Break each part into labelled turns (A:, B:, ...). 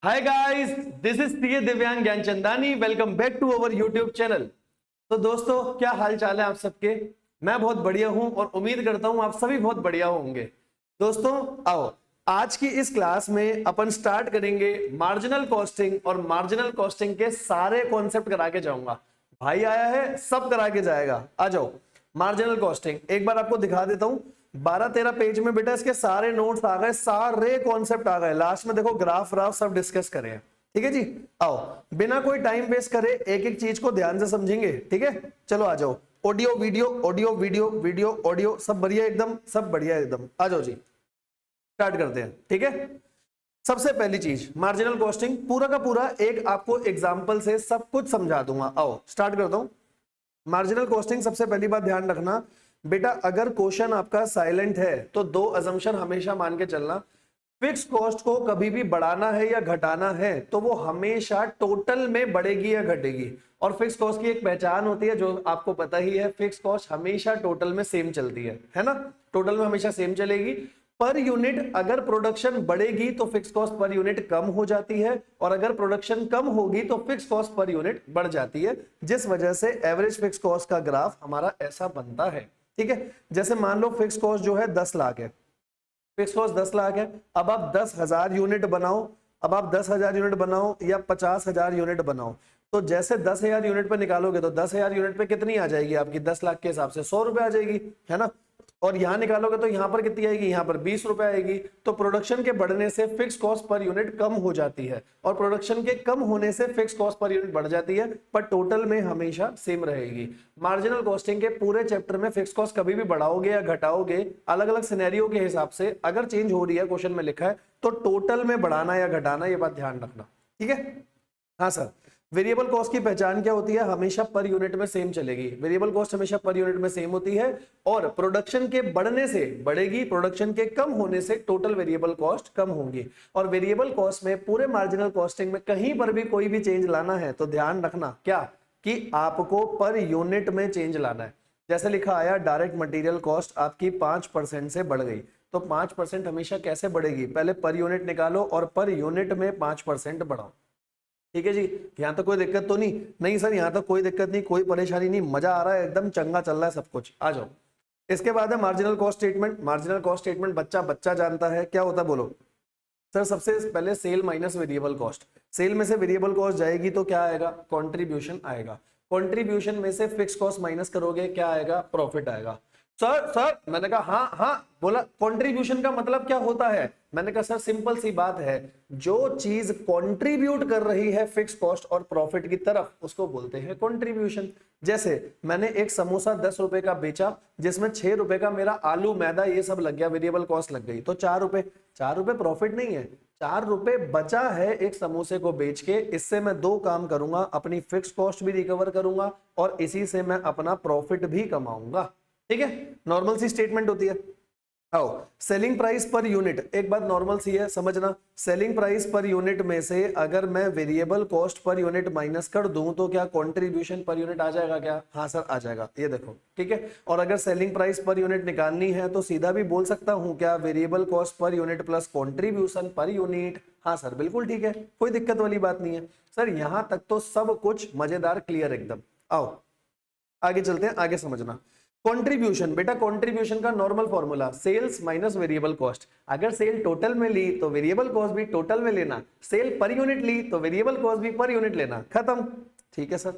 A: Hi guys, this is TA Divyang Gyanchandani. Welcome back to our YouTube channel. तो दोस्तों, क्या हाल चाल है आप सबके। मैं बहुत बढ़िया हूं और उम्मीद करता हूं आप सभी बहुत बढ़िया होंगे। दोस्तों आओ, आज की इस क्लास में अपन स्टार्ट करेंगे मार्जिनल कॉस्टिंग, और मार्जिनल कॉस्टिंग के सारे कॉन्सेप्ट करा के जाऊंगा। भाई आया है, सब करा के जाएगा। आ जाओ, मार्जिनल कॉस्टिंग एक बार आपको दिखा देता हूं। 12-13 पेज में बेटा इसके सारे नोट्स आ गए, सारे कॉन्सेप्ट आ गए। लास्ट में देखो ग्राफ व्राफ सब डिस्कस करें। ठीक है जी, आओ बिना कोई टाइम वेस्ट करे एक एक चीज को ध्यान से समझेंगे। ठीक है, चलो आ जाओ। Audio video, audio video, video audio सब बढ़िया एकदम, सब बढ़िया एकदम। आ जाओ जी, स्टार्ट करते हैं। ठीक है, सबसे पहली चीज मार्जिनल कॉस्टिंग पूरा का पूरा एक आपको एग्जांपल से सब कुछ समझा दूंगा। आओ स्टार्ट करता हूं। मार्जिनल कॉस्टिंग सबसे पहली बात ध्यान रखना बेटा, अगर क्वेश्चन आपका साइलेंट है तो दो अजम्पशन हमेशा मान के चलना। फिक्स कॉस्ट को कभी भी बढ़ाना है या घटाना है तो वो हमेशा टोटल में बढ़ेगी या घटेगी। और फिक्स कॉस्ट की एक पहचान होती है जो आपको पता ही है, फिक्स कॉस्ट हमेशा टोटल में सेम चलती है ना। टोटल में हमेशा सेम चलेगी। पर यूनिट अगर प्रोडक्शन बढ़ेगी तो फिक्स कॉस्ट पर यूनिट कम हो जाती है, और अगर प्रोडक्शन कम होगी तो फिक्स कॉस्ट पर यूनिट बढ़ जाती है, जिस वजह से एवरेज फिक्स कॉस्ट का ग्राफ हमारा ऐसा बनता है। ठीक है, जैसे मान लो फिक्स कॉस्ट जो है 10 लाख है, फिक्स कॉस्ट 10 लाख है। अब आप 10,000 यूनिट बनाओ, अब आप 10,000 यूनिट बनाओ या 50,000 यूनिट बनाओ, तो जैसे 10,000 यूनिट पे निकालोगे तो 10,000 यूनिट पे कितनी आ जाएगी आपकी, 10 लाख के हिसाब से 100 रुपए आ जाएगी, है ना। और यहां निकालोगे तो यहां पर कितनी आएगी, यहां पर 20 रुपए आएगी। तो प्रोडक्शन के बढ़ने से फिक्स कॉस्ट पर यूनिट कम हो जाती है, और प्रोडक्शन के कम होने से फिक्स कॉस्ट पर यूनिट बढ़ जाती है, पर टोटल में हमेशा सेम रहेगी। मार्जिनल कॉस्टिंग के पूरे चैप्टर में फिक्स कॉस्ट कभी भी बढ़ाओगे या घटाओगे, अलग अलग सिनेरियो के हिसाब से अगर चेंज हो रही है, क्वेश्चन में लिखा है, तो टोटल में बढ़ाना या घटाना, ये बात ध्यान रखना। ठीक है, हाँ सर। वेरिएबल कॉस्ट की पहचान क्या होती है, हमेशा पर यूनिट में सेम चलेगी। वेरिएबल कॉस्ट हमेशा पर यूनिट में सेम होती है, और प्रोडक्शन के बढ़ने से बढ़ेगी, प्रोडक्शन के कम होने से टोटल वेरिएबल कॉस्ट कम होंगी। और वेरिएबल कॉस्ट में पूरे मार्जिनल कॉस्टिंग में कहीं पर भी कोई भी चेंज लाना है तो ध्यान रखना क्या, कि आपको पर यूनिट में चेंज लाना है। जैसे लिखा आया डायरेक्ट मटेरियल कॉस्ट आपकी 5% से बढ़ गई, तो 5% हमेशा कैसे बढ़ेगी, पहले पर यूनिट निकालो और पर यूनिट में 5% बढ़ाओ। ठीक है जी, यहां तक कोई दिक्कत तो नहीं, नहीं सर यहां तक कोई दिक्कत नहीं, कोई परेशानी नहीं, मजा आ रहा है, एकदम चंगा चल रहा है सब कुछ। आ जाओ, इसके बाद है marginal cost statement. Marginal cost statement बच्चा बच्चा जानता है क्या होता है, बोलो सर। सबसे पहले sale minus variable cost. Sale में से वेरिएबल कॉस्ट जाएगी तो क्या आएगा, कंट्रीब्यूशन आएगा। कंट्रीब्यूशन में से फिक्स कॉस्ट माइनस करोगे, क्या आएगा, प्रॉफिट आएगा। सर सर मैंने कहा हाँ हाँ, बोला कंट्रीब्यूशन का मतलब क्या होता है। मैंने कहा सर सिंपल सी बात है, जो चीज कंट्रीब्यूट कर रही है फिक्स कॉस्ट और प्रॉफिट की तरफ, उसको बोलते हैं कंट्रीब्यूशन। जैसे मैंने एक समोसा 10 रुपए का बेचा, जिसमें 6 रुपए का मेरा आलू मैदा ये सब लग गया, वेरिएबल कॉस्ट लग गई, तो 4 रुपए। 4 रुपए प्रॉफिट नहीं है, 4 रुपए बचा है एक समोसे को बेच के। इससे मैं दो काम करूंगा, अपनी फिक्स कॉस्ट भी रिकवर करूंगा और इसी से मैं अपना प्रॉफिट भी कमाऊंगा। ठीक है, नॉर्मल सी स्टेटमेंट होती है। आओ, सेलिंग प्राइस पर यूनिट, एक बात नॉर्मल सी है समझना, सेलिंग प्राइस पर यूनिट में से अगर मैं variable cost per unit minus कर दूं तो क्या कंट्रीब्यूशन पर यूनिट आ जाएगा क्या, हाँ सर आ जाएगा, ये देखो। ठीक है, और अगर सेलिंग प्राइस पर यूनिट निकालनी है तो सीधा भी बोल सकता हूं क्या, variable cost per unit plus contribution per unit. हाँ सर बिल्कुल ठीक है, कोई दिक्कत वाली बात नहीं है सर, यहां तक तो सब कुछ मजेदार क्लियर एकदम। आओ आगे चलते हैं, आगे समझना। कंट्रीब्यूशन बेटा, कंट्रीब्यूशन का normal formula sales minus variable cost. अगर सेल टोटल में ली तो वेरिएबल कॉस्ट भी टोटल में लेना, सेल पर यूनिट ली तो वेरिएबल कॉस्ट भी पर यूनिट लेना, खत्म। ठीक है सर।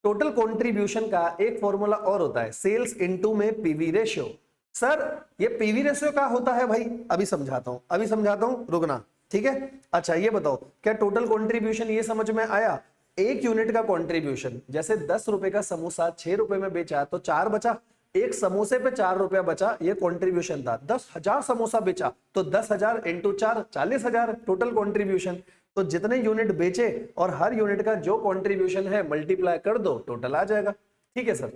A: टोटल कंट्रीब्यूशन का एक फॉर्मूला और होता है, सेल्स इनटू में पीवी रेशियो। सर ये पीवी रेशियो क्या होता है भाई, अभी समझाता हूं, अभी समझाता हूं, रुकना। ठीक है, अच्छा ये बताओ क्या टोटल कंट्रीब्यूशन ये समझ में आया। एक यूनिट का कंट्रीब्यूशन, जैसे 10 रुपए का समोसा 6 रुपए में बेचा तो 4 बचा, एक समोसे पे 4 रुपया बचा, ये कंट्रीब्यूशन था। 10,000 समोसा बेचा तो 10,000 इंटू 4 40,000 टोटल कंट्रीब्यूशन। तो जितने यूनिट बेचे और हर यूनिट का जो कंट्रीब्यूशन है मल्टीप्लाई कर दो, टोटल आ जाएगा। ठीक है सर,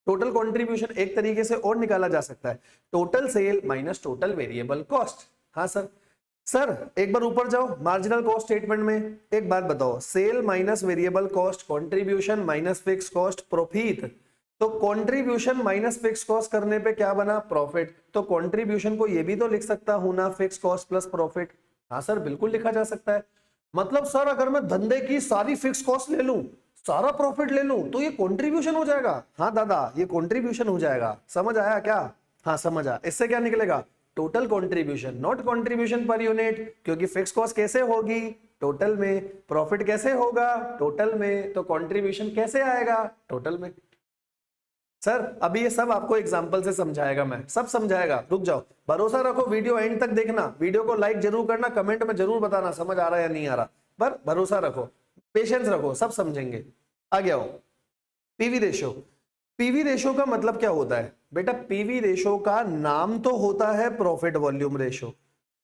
A: टोटल कंट्रीब्यूशन एक तरीके से और निकाला जा सकता है, total sale minus total variable cost. हाँ सर। सर एक बार ऊपर जाओ, मार्जिनल कॉस्ट स्टेटमेंट में एक बात बताओ, sale minus variable cost, contribution minus fix cost, profit. तो कंट्रीब्यूशन माइनस फिक्स कॉस्ट करने पे क्या बना, प्रॉफिट। तो कंट्रीब्यूशन को ये भी तो लिख सकता हूं ना, फिक्स कॉस्ट प्लस प्रॉफिट। हाँ सर बिल्कुल लिखा जा सकता है। मतलब सर अगर मैं धंधे की सारी फिक्स कॉस्ट ले लूं, सारा प्रॉफिट ले लूं, तो ये कंट्रीब्यूशन हो जाएगा। हाँ दादा, ये कंट्रीब्यूशन हो जाएगा। समझ आया क्या? हाँ समझ आया। इससे क्या निकलेगा? Total contribution, not contribution per unit, क्योंकि फिक्स कॉस्ट कैसे होगी? टोटल में। प्रॉफिट कैसे होगा? टोटल में। तो कंट्रीब्यूशन कैसे आएगा? टोटल में। सर अभी ये सब आपको एग्जांपल से समझाएगा, मैं सब समझाएगा, रुक जाओ, भरोसा रखो, वीडियो एंड तक देखना, वीडियो को लाइक जरूर करना, कमेंट में जरूर बताना समझ आ रहा है या नहीं आ रहा, पर भरोसा रखो, पेशेंस रखो, सब समझेंगे। आगे आओ। PV ratio. पीवी रेशो का मतलब क्या होता है बेटा? पीवी रेशो का नाम तो होता है profit volume ratio.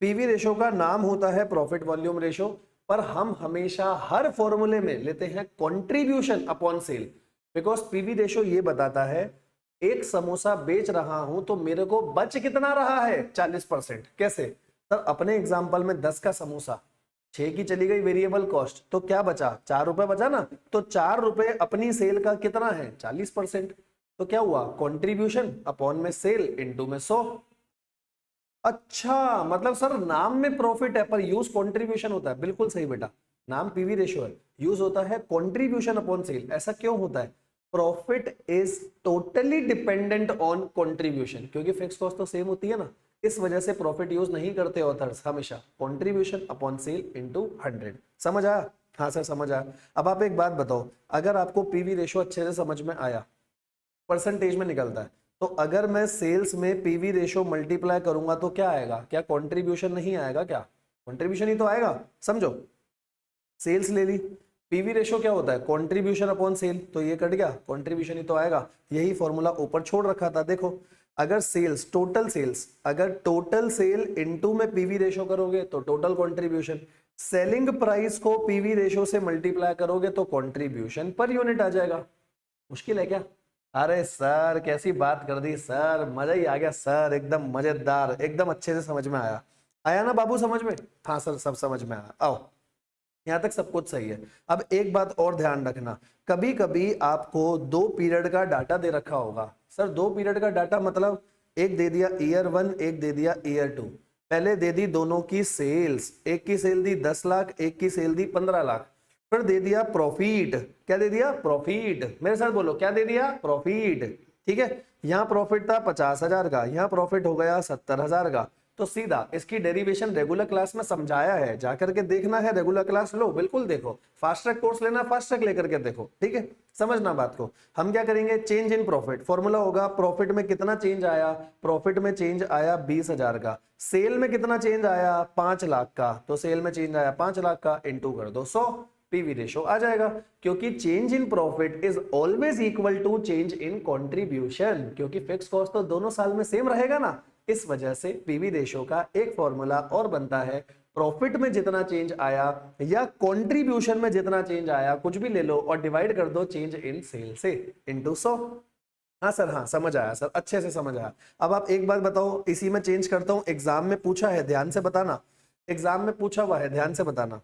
A: PV ratio का नाम होता है प्रॉफिट वॉल्यूम रेशो, पर हम हमेशा हर फॉर्मूले में लेते हैं contribution upon sale, because PV ratio ये बताता है एक समोसा बेच रहा हूं तो मेरे को बच कितना रहा है? 40%। कैसे सर? अपने एग्जांपल में 10 का समोसा, 6 की चली गई वेरिएबल कॉस्ट, तो क्या बचा? 4 रुपए बचा ना, तो 4 रुपए अपनी सेल का कितना है? 40%। तो क्या हुआ? कंट्रीब्यूशन अपॉन में सेल इनटू में 100। अच्छा, मतलब सर नाम में प्रॉफिट है पर यूज कंट्रीब्यूशन होता है। बिल्कुल सही बेटा, नाम पीवी रेशियो है, यूज होता है कंट्रीब्यूशन अपॉन सेल। ऐसा क्यों होता है? Profit is totally dependent on contribution, क्योंकि फिक्स कॉस्ट तो सेम होती है ना, इस वजह से प्रॉफिट यूज नहीं करते ऑथर्स हमेशा, कंट्रीब्यूशन अपॉन सेल इनटू 100। समझ आया? हाँ सर समझ आया। अब आप एक बात बताओ, अगर आपको पीवी रेशियो अच्छे से समझ में आया, परसेंटेज में निकलता है, तो अगर मैं सेल्स में पीवी रेशियो मल्टीप्लाई करूंगा तो क्या आएगा? क्या कंट्रीब्यूशन नहीं आएगा? क्या कंट्रीब्यूशन ही तो आएगा। समझो, सेल्स ले ली, पीवी रेशियो क्या होता है? कंट्रीब्यूशन अपॉन सेल, तो ये कट गया, कंट्रीब्यूशन ही तो आएगा। यही फॉर्मूला ऊपर छोड़ रखा था, देखो, अगर सेल्स, टोटल सेल्स, अगर टोटल सेल इनटू में पीवी रेशियो करोगे तो टोटल कंट्रीब्यूशन, सेलिंग प्राइस को पीवी रेशियो से मल्टीप्लाई करोगे तो कंट्रीब्यूशन पर यूनिट आ जाएगा। मुश्किल है क्या? अरे सर कैसी बात कर दी सर, मजा ही आ गया सर, एकदम मजेदार, एकदम अच्छे से समझ में आया। आया ना बाबू समझ में? हाँ सर सब समझ में आया। आओ, यहां तक सब कुछ सही है। अब एक बात और ध्यान रखना, कभी कभी आपको 2 पीरियड का डाटा दे रखा होगा। सर 2 पीरियड का डाटा मतलब एक दे दिया ईयर 1, एक दे दिया ईयर 2, पहले दे दी दोनों की सेल्स, एक की सेल दी 10 लाख, एक की सेल दी 15 लाख, फिर दे दिया प्रॉफिट। क्या दे दिया? प्रॉफिट। मेरे साथ बोलो, क्या दे दिया? प्रॉफिट। ठीक है, यहां प्रॉफिट था 50,000 का, यहां प्रॉफिट हो गया 70,000 का। तो सीधा इसकी डेरिवेशन रेगुलर क्लास में समझाया है, जाकर के देखना है रेगुलर क्लास, लो बिल्कुल देखो, फास्ट ट्रैक कोर्स लेना, फास्ट ट्रैक लेकर के देखो, ठीक है, समझना बात को। हम क्या करेंगे? चेंज इन प्रॉफिट, फॉर्मूला होगा प्रॉफिट में कितना चेंज आया? प्रॉफिट में चेंज आया 20,000 का। सेल में कितना चेंज आया? 5 लाख का, तो सेल में चेंज आया 5 लाख का, इनटू कर दो 100, पीवी रेशो आ जाएगा। क्योंकि change in profit is always equal to change in contribution, क्योंकि फिक्स कॉस्ट तो दोनों साल में सेम रहेगा ना, इस वजह से पीवी रेशो का एक फॉर्मूला और बनता है, प्रॉफिट में जितना चेंज आया या कंट्रीब्यूशन में जितना चेंज आया, कुछ भी ले लो और डिवाइड कर दो चेंज इन सेल से, इनटू 100। हाँ सर, हाँ समझ आया सर, अच्छे से समझ आया। अब आप एक बात बताओ, इसी में चेंज करता हूं, एग्जाम में पूछा है, ध्यान से बताना, एग्जाम में पूछा हुआ है, ध्यान से बताना।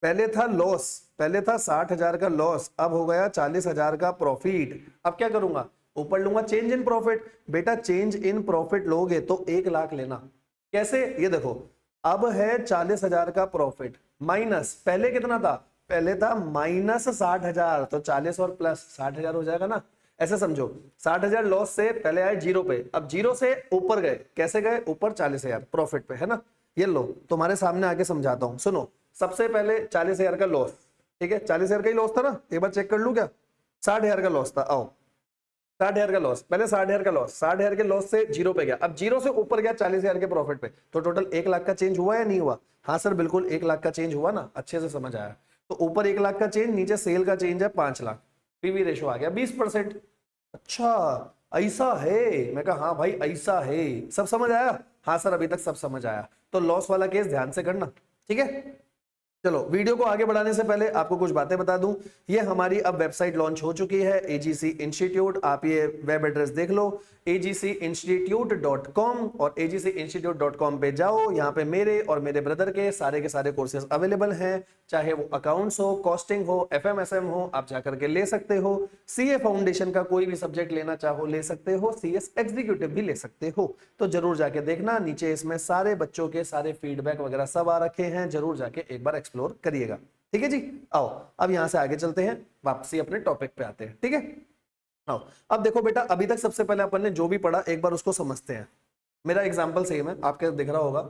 A: पहले था लॉस, पहले था 60,000 का लॉस, अब हो गया 40,000 का प्रॉफिट। अब क्या करूंगा? ऊपर लूंगा चेंज इन प्रॉफिट। बेटा चेंज इन प्रॉफिट लोगे तो 1 लाख लेना। कैसे? ये देखो, अब है 40,000 का प्रॉफिट, माइनस पहले कितना था? पहले था माइनस 60,000, तो 40 और प्लस 60,000 हो जाएगा ना। ऐसे समझो, 60,000 लॉस से पहले आए 0 पे, अब 0 से ऊपर गए, कैसे गए? ऊपर 40,000 प्रॉफिट पे, है ना। ये लो तुम्हारे सामने आके समझाता हूं, सुनो। सबसे पहले 40,000 का लॉस, ठीक है, 40,000 का ही लॉस था ना, एक बार चेक कर लू क्या? 60,000 का लॉस था, आओ 60,000 का लॉस, पहले 60,000 का लॉस, 60,000 के लॉस से 0 पे गया, अब 0 से ऊपर गया 40,000 के प्रॉफिट पे, तो टोटल 1 लाख का चेंज हुआ या नहीं हुआ? हाँ सर बिल्कुल 1 लाख का चेंज हुआ ना, अच्छे से समझ आया। तो ऊपर 1 लाख का चेंज, नीचे सेल का चेंज है 5 लाख, पीवी रेशो आ गया 20%। अच्छा ऐसा है? मैं कहा हाँ भाई ऐसा है, सब समझ आया? हाँ सर अभी तक सब समझ आया। तो लॉस वाला केस ध्यान से करना, ठीक है। चलो वीडियो को आगे बढ़ाने से पहले आपको कुछ बातें बता दूं, ये हमारी अब वेबसाइट लॉन्च हो चुकी है, एजीसी इंस्टीट्यूट। आप ये वेब एड्रेस देख लो, agcinstitute.com, और agcinstitute.com पे जाओ, यहाँ पे मेरे और मेरे ब्रदर के सारे कोर्सेज अवेलेबल हैं, चाहे वो अकाउंट्स हो, कॉस्टिंग हो, एफएमएसएम हो, आप जाकर के ले सकते हो। सीए फाउंडेशन का कोई भी सब्जेक्ट लेना चाहो ले सकते हो, सीएस एग्जीक्यूटिव भी ले सकते हो, तो जरूर जाके देखना। नीचे इसमें सारे बच्चों के सारे फीडबैक वगैरह सब आ रखे हैं, जरूर जाके एक बार एक्सप्लोर करिएगा। ठीक है जी, आओ अब यहां से आगे चलते हैं, वापसी अपने टॉपिक पे आते हैं। ठीक है, आओ अब देखो बेटा, अभी तक सबसे पहले अपन ने जो भी पढ़ा एक बार उसको समझते हैं। मेरा एग्जाम्पल सेम है, आपके दिख रहा होगा।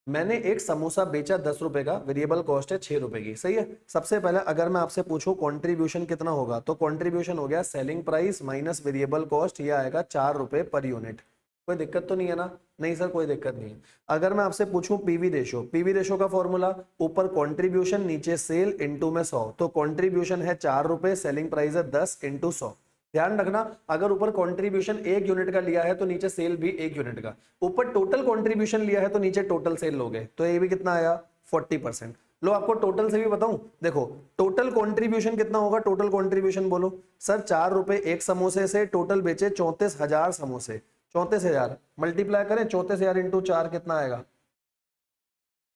A: मैंने एक समोसा बेचा 10 रुपए का, वेरिएबल कॉस्ट है 6 रुपए की, सही है। सबसे पहले अगर मैं आपसे पूछूं कंट्रीब्यूशन कितना होगा, तो कंट्रीब्यूशन हो गया selling price minus variable cost, ये आएगा 4 रुपए पर यूनिट। कोई दिक्कत तो नहीं है ना? नहीं सर कोई दिक्कत नहीं है। अगर मैं आपसे पूछूं पीवी रेशो, पीवी रेशो का फॉर्मूला ऊपर कंट्रीब्यूशन नीचे सेल इनटू में 100, तो कंट्रीब्यूशन है 4 रुपए, सेलिंग प्राइस है 10 इनटू 100। ध्यान रखना, अगर ऊपर कंट्रीब्यूशन 1 यूनिट का लिया है तो नीचे सेल भी 1 यूनिट का, ऊपर टोटल कंट्रीब्यूशन लिया है तो नीचे टोटल सेल लोगे, तो ये भी कितना आया 40%। लो आपको टोटल से भी बताऊं, देखो टोटल कंट्रीब्यूशन कितना होगा, टोटल कंट्रीब्यूशन बोलो सर। 4 रुपए एक समोसे से, टोटल बेचे 34,000 समोसे, 34,000 मल्टीप्लाई करें 34,000 इंटू 4 कितना आएगा,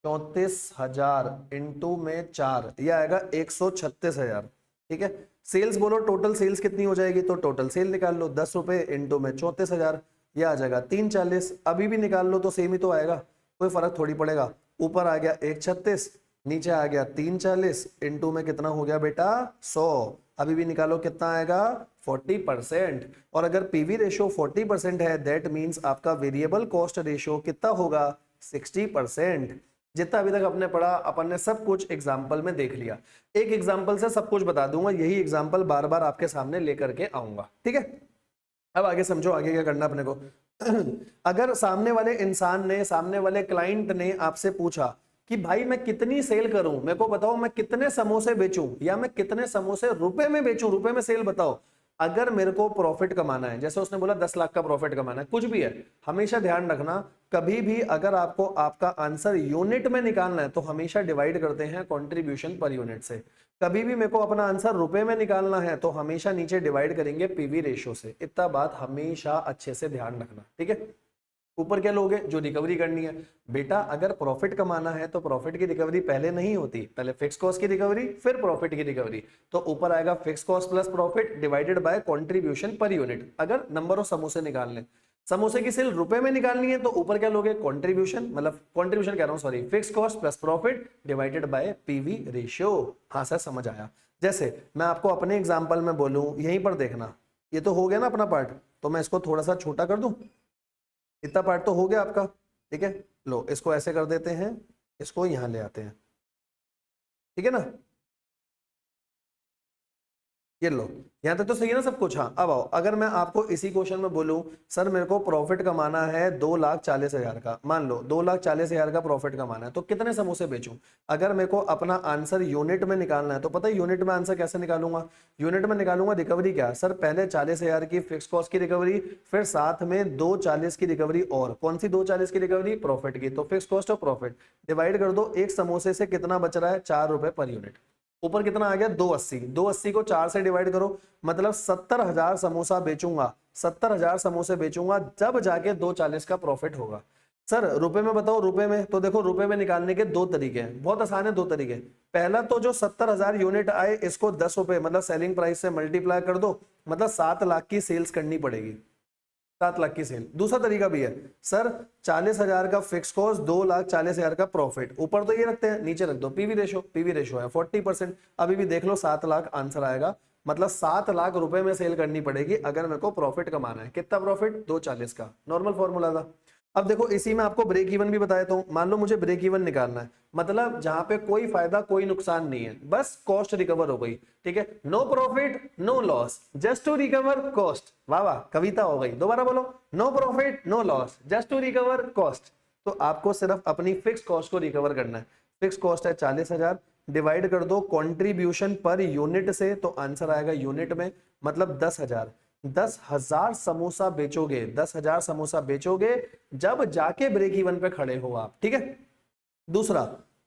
A: 34,000 इंटू में 4, यह आएगा 136,000। ठीक है, सेल्स बोलो टोटल सेल्स कितनी हो जाएगी, तो टोटल सेल निकाल लो, 10 रुपए इंटू में 34,000, यह आ जाएगा 340। अभी भी निकाल लो तो सेम ही तो आएगा, कोई फर्क थोड़ी पड़ेगा। ऊपर आ गया 136, नीचे आ गया 340, इंटू में कितना हो गया बेटा 100। अभी भी निकालो कितना आएगा 40%। और अगर पीवी रेशो 40% है, दैट मीन्स आपका वेरिएबल कॉस्ट रेशो कितना होगा 60%। जितना अभी तक अपने पढ़ा, अपन ने सब कुछ एग्जाम्पल में देख लिया। एक एग्जाम्पल से सब कुछ बता दूंगा, यही एग्जाम्पल बार बार आपके सामने लेकर के आऊंगा। ठीक है, अब आगे समझो आगे क्या करना अपने को। अगर सामने वाले इंसान ने, सामने वाले क्लाइंट ने आपसे पूछा कि भाई मैं कितनी सेल करूं, मेरे को बताओ मैं कितने समोसे बेचूं, या मैं कितने समोसे रुपए में बेचूं, रुपए में सेल बताओ। अगर मेरे को प्रॉफिट कमाना है, जैसे उसने बोला 10 लाख का प्रॉफिट कमाना है, कुछ भी है, हमेशा ध्यान रखना कभी भी अगर आपको आपका आंसर यूनिट में निकालना है तो हमेशा डिवाइड करते हैं कंट्रीब्यूशन पर यूनिट से। कभी भी मेरे को अपना आंसर रुपए में निकालना है तो हमेशा नीचे डिवाइड करेंगे पीवी रेशियो से। इतना बात हमेशा अच्छे से ध्यान रखना। ठीक है, ऊपर क्या लोगे, जो रिकवरी करनी है। बेटा अगर प्रॉफिट कमाना है तो प्रॉफिट की रिकवरी पहले नहीं होती, पहले फिक्स कॉस्ट की रिकवरी फिर प्रॉफिट की रिकवरी। तो ऊपर आएगा fix cost plus profit divided by contribution per unit. अगर नंबर ऑफ समोसे निकालने, समोसे की सेल रुपए में निकालनी है तो ऊपर क्या लोगे कंट्रीब्यूशन, मतलब कंट्रीब्यूशन कह रहा हूं sorry, fix cost plus profit divided by PV ratio. हाँ सर समझ आया। जैसे मैं आपको अपने एग्जांपल में बोलूं, यहीं पर देखना, ये तो हो गया ना अपना पार्ट, तो मैं इसको थोड़ा सा छोटा कर दूं, इतना पार्ट तो हो गया आपका। ठीक है, लो इसको ऐसे कर देते हैं, इसको यहां ले आते हैं। ठीक है ना, ये लो यहां तक तो सही है ना सब कुछ। हाँ अब आओ, अगर मैं आपको इसी क्वेश्चन में बोलूं सर मेरे को प्रॉफिट कमाना है 2,40,000 का, मान लो 2,40,000 का प्रॉफिट कमाना है, तो कितने समोसे बेचूं। अगर मेरे को अपना आंसर यूनिट में निकालना है तो पता है यूनिट में आंसर कैसे निकालूंगा, यूनिट में निकालूंगा रिकवरी क्या सर, पहले 40,000 की फिक्स कॉस्ट की रिकवरी, फिर साथ में 2,40 की रिकवरी, और कौन सी 2,40 की रिकवरी, प्रॉफिट की। तो फिक्स कॉस्ट और प्रॉफिट डिवाइड कर दो, एक समोसे से कितना बच रहा है 4 रुपए पर यूनिट। ऊपर कितना आ गया 280, 280 को 4 से डिवाइड करो, मतलब 70,000 समोसा बेचूंगा, 70,000 समोसे बेचूंगा, जब जाके 240 का प्रॉफिट होगा। सर रुपए में बताओ, रुपए में तो देखो रुपए में निकालने के दो तरीके हैं, बहुत आसान है, दो तरीके। पहला तो जो 70,000 यूनिट आए इसको 10 रुपए मतलब सेलिंग प्राइस से मल्टीप्लाई कर दो, मतलब 7 लाख की सेल्स करनी पड़ेगी, 7 लाख की सेल। दूसरा तरीका भी है सर 40,000 का फिक्स कॉस्ट, 2,40,000 का प्रॉफिट, ऊपर तो ये रखते हैं नीचे रख दो पीवी रेशो, पीवी रेशो है 40%। अभी भी देख लो 7 लाख आंसर आएगा, मतलब 7 लाख रुपए में सेल करनी पड़ेगी अगर मेरे को प्रॉफिट कमाना है। कितना प्रॉफिट 240 का, नॉर्मल फॉर्मूला था। अब देखो इसी में आपको ब्रेक इवन भी बताया, तो मान लो मुझे ब्रेक इवन निकालना है, मतलब जहां पे कोई फायदा कोई नुकसान नहीं है, बस कॉस्ट रिकवर हो गई। ठीक है, no profit no loss just to recover cost. वाह वाह कविता हो गई, दोबारा बोलो, no profit no loss just to recover cost. तो आपको सिर्फ अपनी फिक्स कॉस्ट को रिकवर करना है। फिक्स कॉस्ट है 40,000, डिवाइड कर दो कंट्रीब्यूशन पर यूनिट से, तो आंसर आएगा यूनिट में, मतलब 10,000। 10,000 समोसा बेचोगे, 10,000 समोसा बेचोगे जब जाके ब्रेक इवन पे खड़े हो आप। ठीक है, दूसरा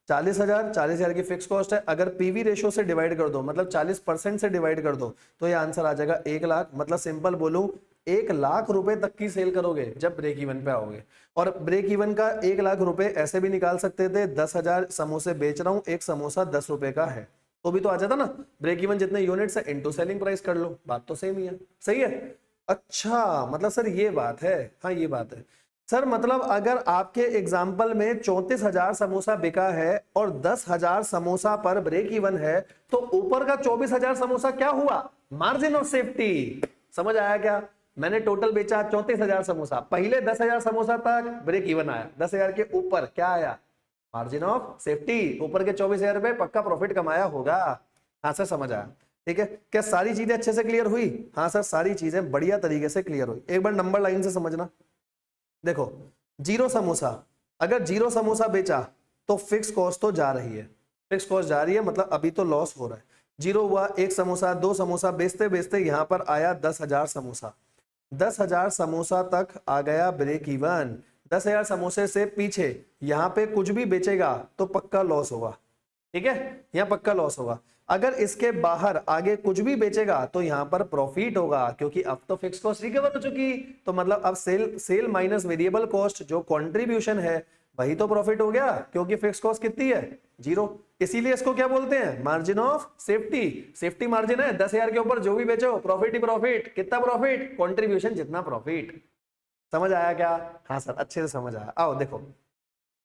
A: 40,000 की फिक्स कॉस्ट है, अगर पीवी रेशो से डिवाइड कर दो, मतलब 40% से डिवाइड कर दो, तो ये आंसर आ जाएगा 1 लाख। मतलब सिंपल बोलूं 1 लाख रुपए तक की सेल करोगे जब ब्रेक इवन पे आओगे। और ब्रेक इवन का 1 लाख रुपए ऐसे भी निकाल सकते थे, 10,000 समोसे बेच रहा हूं, एक समोसा 10 रुपए का है, तो भी तो आ जाता ना। ब्रेक इवन जितने यूनिट्स है इनटू सेलिंग प्राइस कर लो, बात तो सेम ही है। सही है, अच्छा मतलब सर ये बात है, हाँ ये बात है। सर मतलब अगर आपके एग्जाम्पल में 34,000 समोसा बिका है और 10,000 समोसा पर ब्रेक इवन है, तो ऊपर का 24,000 समोसा क्या हुआ? Margin of safety. समझ आया क्या? मैंने टोटल बेचा 34,000 समोसा, पहले 10,000 समोसा तक ब्रेक इवन आया, 10,000 के ऊपर क्या आया? Margin of safety. ऊपर के 24,000 रुपए पक्का प्रॉफिट कमाया होगा। हाँ सर समझ आया। ठीक है, क्या सारी चीजें अच्छे से क्लियर हुई? हाँ सर सारी चीजें बढ़िया तरीके से क्लियर हुई। एक बार नंबर लाइन से समझना। देखो 0 समोसा, अगर 0 समोसा बेचा तो फिक्स कॉस्ट तो जा रही है, फिक्स कॉस्ट जा रही है, मतलब अभी तो लॉस हो रहा है। 0 हुआ, 1 समोसा, 2 समोसा, बेचते बेचते यहां पर आया 10,000 समोसा, 10,000 समोसा तक आ गया ब्रेक इवन। 10,000 समोसे से पीछे यहां पे कुछ भी बेचेगा तो पक्का लॉस होगा। ठीक है, यहां पक्का लॉस होगा। अगर इसके बाहर आगे कुछ भी बेचेगा तो यहां पर प्रॉफिट होगा, क्योंकि अब तो फिक्स कॉस्ट रिकवर हो चुकी। तो मतलब अब सेल माइनस वेरिएबल कॉस्ट जो कंट्रीब्यूशन है वही तो प्रॉफिट हो गया, क्योंकि फिक्स कॉस्ट कितनी है? 0। इसीलिए इसको क्या बोलते हैं? Margin of safety. Safety margin है, 10,000 के ऊपर जो भी बेचो प्रॉफिट ही प्रॉफिट। कितना प्रॉफिट? कंट्रीब्यूशन जितना प्रॉफिट। समझ आया क्या? हाँ सर अच्छे से समझ आया। आओ देखो,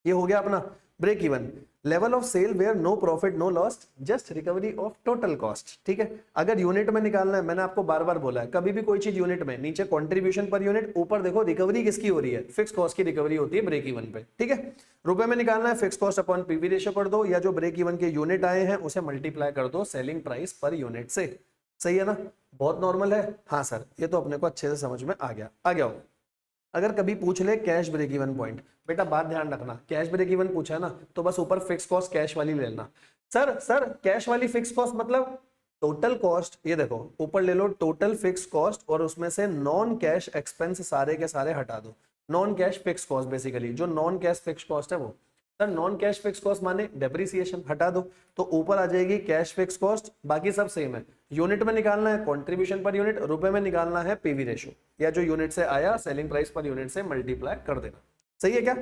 A: ये हो गया अपना break even. Level of sale where no profit no loss, just recovery of total cost. ठीक है, अगर यूनिट में निकालना है, मैंने आपको बार बार बोला है, कभी भी कोई चीज यूनिट में, नीचे कंट्रीब्यूशन पर यूनिट, ऊपर देखो रिकवरी किसकी हो रही है? फिक्स कॉस्ट की रिकवरी होती है ब्रेक इवन पे। ठीक है, रुपए में निकालना है, fix cost upon PV ratio कर दो, या जो ब्रेक इवन के यूनिट आए हैं उसे मल्टीप्लाई कर दो सेलिंग प्राइस पर यूनिट से। सही है ना? बहुत नॉर्मल है। हाँ सर ये तो अपने को अच्छे से समझ में आ गया। आ गया हो। अगर कभी पूछ ले कैश ब्रेक इवन पॉइंट, बेटा बात ध्यान रखना, कैश ब्रेक इवन पूछा ना तो बस ऊपर फिक्स कॉस्ट कैश वाली ले लेना। सर कैश वाली फिक्स कॉस्ट मतलब टोटल कॉस्ट, ये देखो ऊपर ले लो टोटल फिक्स कॉस्ट और उसमें से नॉन कैश एक्सपेंस सारे के सारे हटा दो। Non cash fix cost basically जो नॉन कैश फिक्स कॉस्ट है वो। Sir non cash fix cost माने डेप्रिसिएशन, हटा दो तो ऊपर आ जाएगी कैश फिक्स कॉस्ट, बाकी सब सेम है। यूनिट में निकालना है कंट्रीब्यूशन पर यूनिट, रुपए में निकालना है पीवी रेशियो, या जो यूनिट से आया सेलिंग प्राइस पर यूनिट से मल्टीप्लाई कर देना। सही है क्या?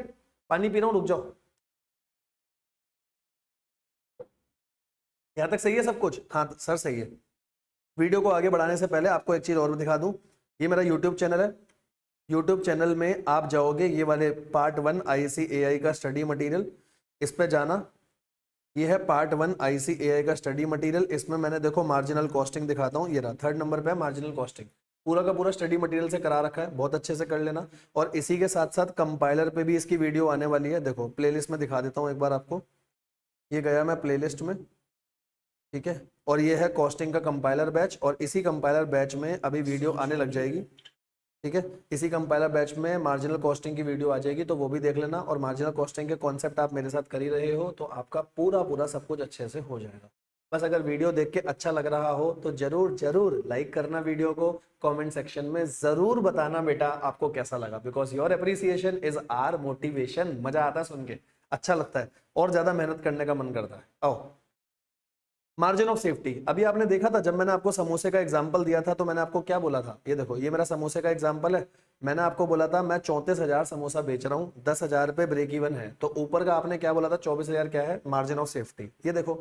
A: पानी पी रहा हूं, रुक जाओ। यहां तक सही है सब कुछ? हाँ सर सही है। वीडियो को आगे बढ़ाने से पहले आपको एक चीज और दिखा दूं, ये मेरा यूट्यूब चैनल है। यूट्यूब चैनल में आप जाओगे, ये वाले पार्ट 1 ICAI का स्टडी मटेरियल, इस पे जाना। ये है पार्ट 1 ICAI का स्टडी मटेरियल। इसमें मैंने देखो मार्जिनल कॉस्टिंग दिखाता हूँ, ये रहा 3rd नंबर पे है मार्जिनल कॉस्टिंग। पूरा का पूरा स्टडी मटेरियल से करा रखा है, बहुत अच्छे से कर लेना। और इसी के साथ साथ कंपाइलर पे भी इसकी वीडियो आने वाली है। देखो प्लेलिस्ट में दिखा देता हूँ एक बार आपको, ये गया मैं प्लेलिस्ट में। ठीक है, और ये है कॉस्टिंग का कंपाइलर बैच, और इसी कंपाइलर बैच में अभी वीडियो आने लग जाएगी। ठीक है, इसी कंपाइलर बैच में मार्जिनल कॉस्टिंग की वीडियो आ जाएगी, तो वो भी देख लेना। और मार्जिनल कॉस्टिंग के कॉन्सेप्ट आप मेरे साथ कर ही रहे हो तो आपका पूरा पूरा सब कुछ अच्छे से हो जाएगा। बस अगर वीडियो देख के अच्छा लग रहा हो तो जरूर जरूर लाइक करना वीडियो को, कमेंट सेक्शन में जरूर बताना बेटा आपको कैसा लगा, because your appreciation is our motivation. मजा आता है सुन के, अच्छा लगता है और ज्यादा मेहनत करने का मन करता है। आओ मार्जिन ऑफ सेफ्टी, अभी आपने देखा था जब मैंने आपको समोसे का एग्जांपल दिया था तो मैंने आपको क्या बोला था? ये देखो ये मेरा समोसे का एग्जांपल है। मैंने आपको बोला था मैं 34,000 समोसा बेच रहा हूँ, 10,000 पे ब्रेक इवन है, तो ऊपर का आपने क्या बोला था? 24,000 क्या है? Margin of safety. ये देखो,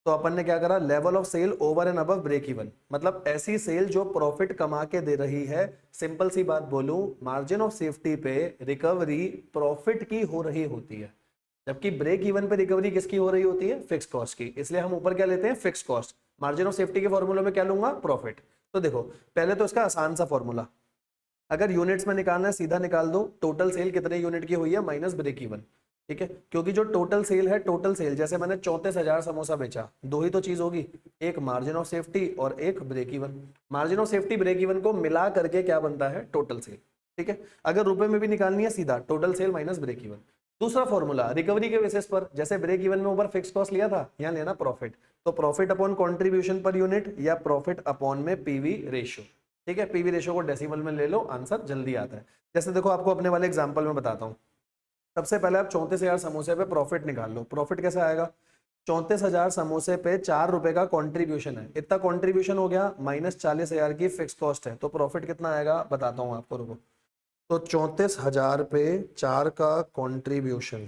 A: तो अपन ने क्या करा? Level of sale over and above break even, मतलब ऐसी सेल जो प्रॉफिट कमा के दे रही है। सिंपल सी बात बोलूं, मार्जिन ऑफ सेफ्टी पे रिकवरी प्रॉफिट की हो रही होती है, जबकि ब्रेक इवन पे रिकवरी किसकी हो रही होती है? फिक्स कॉस्ट की। इसलिए हम ऊपर क्या लेते हैं? Fix cost. Margin of safety के फॉर्मूले में क्या लूंगा? प्रॉफिट। तो देखो पहले तो इसका आसान सा फॉर्मूला, अगर यूनिट्स में निकालना है सीधा निकाल दो, टोटल सेल कितने यूनिट की हुई है माइनस ब्रेक इवन। ठीक है, क्योंकि जो टोटल सेल है, टोटल सेल जैसे मैंने 34,000 समोसा बेचा, दो ही तो चीज होगी, एक मार्जिन ऑफ सेफ्टी और एक break even. Margin of safety break even को मिला करके क्या बनता है? Total sale. ठीक है, अगर रुपए में भी निकालनी है सीधा total sale minus break even. दूसरा फॉर्मूला रिकवरी के बेसिस पर, जैसे ब्रेक इवन में ऊपर फिक्स कॉस्ट लिया था, यहाँ लेना प्रॉफिट, तो profit upon contribution per unit या प्रॉफिट अपॉन में पीवी रेशियो। ठीक है, पीवी रेशियो को डेसिमल में ले लो, आंसर जल्दी आता है। जैसे देखो आपको अपने वाले एग्जांपल में बताता हूँ। सबसे पहले आप 34,000 समोसे पे प्रॉफिट निकाल लो। प्रॉफिट कैसे आएगा? 34,000 समोसे पे 4 रुपए का कंट्रीब्यूशन है, इतना कंट्रीब्यूशन हो गया, माइनस 40,000 की फिक्स कॉस्ट है, तो प्रॉफिट कितना आएगा बताता हूँ आपको, रुको। तो 34,000 पे 4 का कंट्रीब्यूशन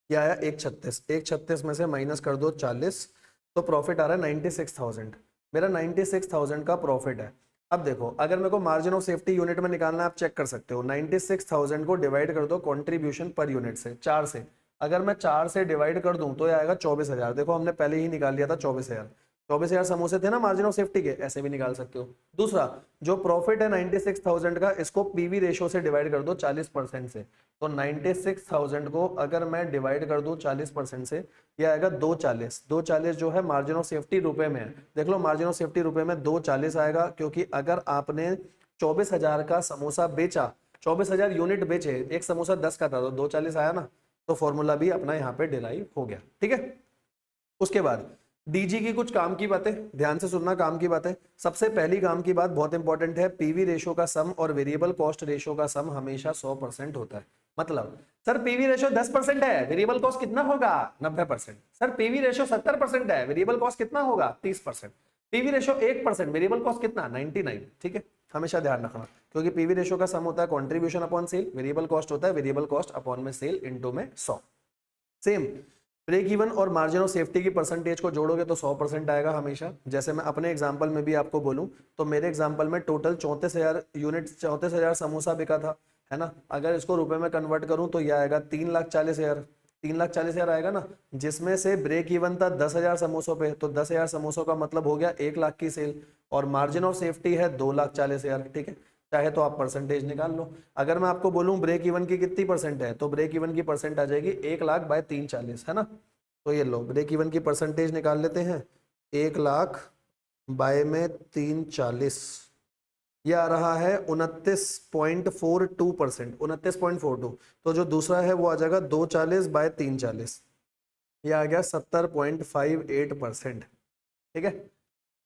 A: क्या आया? 136, 136 में से माइनस कर दो 40, तो प्रॉफिट आ रहा है 96,000। मेरा 96,000 का प्रॉफिट है। अब देखो, अगर मेरे को मार्जिन ऑफ सेफ्टी यूनिट में निकालना है, आप चेक कर सकते हो, 96,000 को डिवाइड कर दो कंट्रीब्यूशन पर यूनिट से, 4 से। अगर मैं 4 से डिवाइड कर दूं तो ये आएगा 24,000। देखो हमने पहले ही निकाल लिया था 24,000। 24,000 समोसे थे ना मार्जिन ऑफ सेफ्टी के, ऐसे भी निकाल सकते हो। दूसरा, जो प्रॉफिट है 96,000 का, इसको पीवी रेशो से डिवाइड कर दो 40% से। तो 96,000 को अगर मैं डिवाइड कर दूं 40% से, ये आएगा 240। 240 जो है मार्जिन ऑफ सेफ्टी रुपए में है। देख लो मार्जिन ऑफ सेफ्टी रुपए में 240 आएगा, क्योंकि अगर आपने 24,000 का समोसा बेचा, 24,000 यूनिट बेचे, एक समोसा 10 का था तो 240 आया ना, तो फॉर्मूला भी अपना यहाँ पे डिराइव हो गया। ठीक है, उसके बाद डीजी की कुछ काम की बातें, ध्यान से सुनना काम की बातें। सबसे पहली काम की बात बहुत इंपॉर्टेंट है, पीवी रेशो का सम और वेरिएबल कॉस्ट रेशो का सम हमेशा 100% होता है। मतलब सर पीवी रेशो 10% है, वेरिएबल कॉस्ट कितना होगा? 90%। सर पीवी रेशो 70% है, वेरिएबल कॉस्ट कितना होगा? 30%। पीवी रेशो 1%, वेरिएबल कॉस्ट कितना? 99। ठीक है, हमेशा ध्यान रखना, क्योंकि पीवी रेशो का सम होता है contribution upon sale, variable cost होता है वेरिएबल कॉस्ट अपॉन में सेल इनटू में 100। सेम ब्रेक इवन और मार्जिन ऑफ सेफ्टी की परसेंटेज को जोड़ोगे तो 100% आएगा हमेशा। जैसे मैं अपने एग्जांपल में भी आपको बोलूं तो मेरे एग्जांपल में टोटल 34,000 यूनिट, 34,000 समोसा बिका था, है ना। अगर इसको रुपए में कन्वर्ट करूं तो यह आएगा 3,40,000। 3,40,000 आएगा ना, जिसमें से ब्रेक इवन था 10,000 समोसों पे, तो 10,000 समोसों का मतलब हो गया 1 लाख की सेल, और मार्जिन ऑफ सेफ्टी है 2,40,000। ठीक है, चाहे तो आप परसेंटेज निकाल लो। अगर मैं आपको बोलूं ब्रेक इवन की कितनी परसेंट है, तो ब्रेक इवन की परसेंट आ जाएगी 1 लाख बाय 340, है ना। तो ये लो ब्रेक इवन की परसेंटेज निकाल लेते हैं, 1 लाख बाय में 340, ये आ रहा है 29.42%, 29.42। तो जो दूसरा है वो आ जाएगा 240 बाय 340, ये आ गया 70.58%। ठीक है,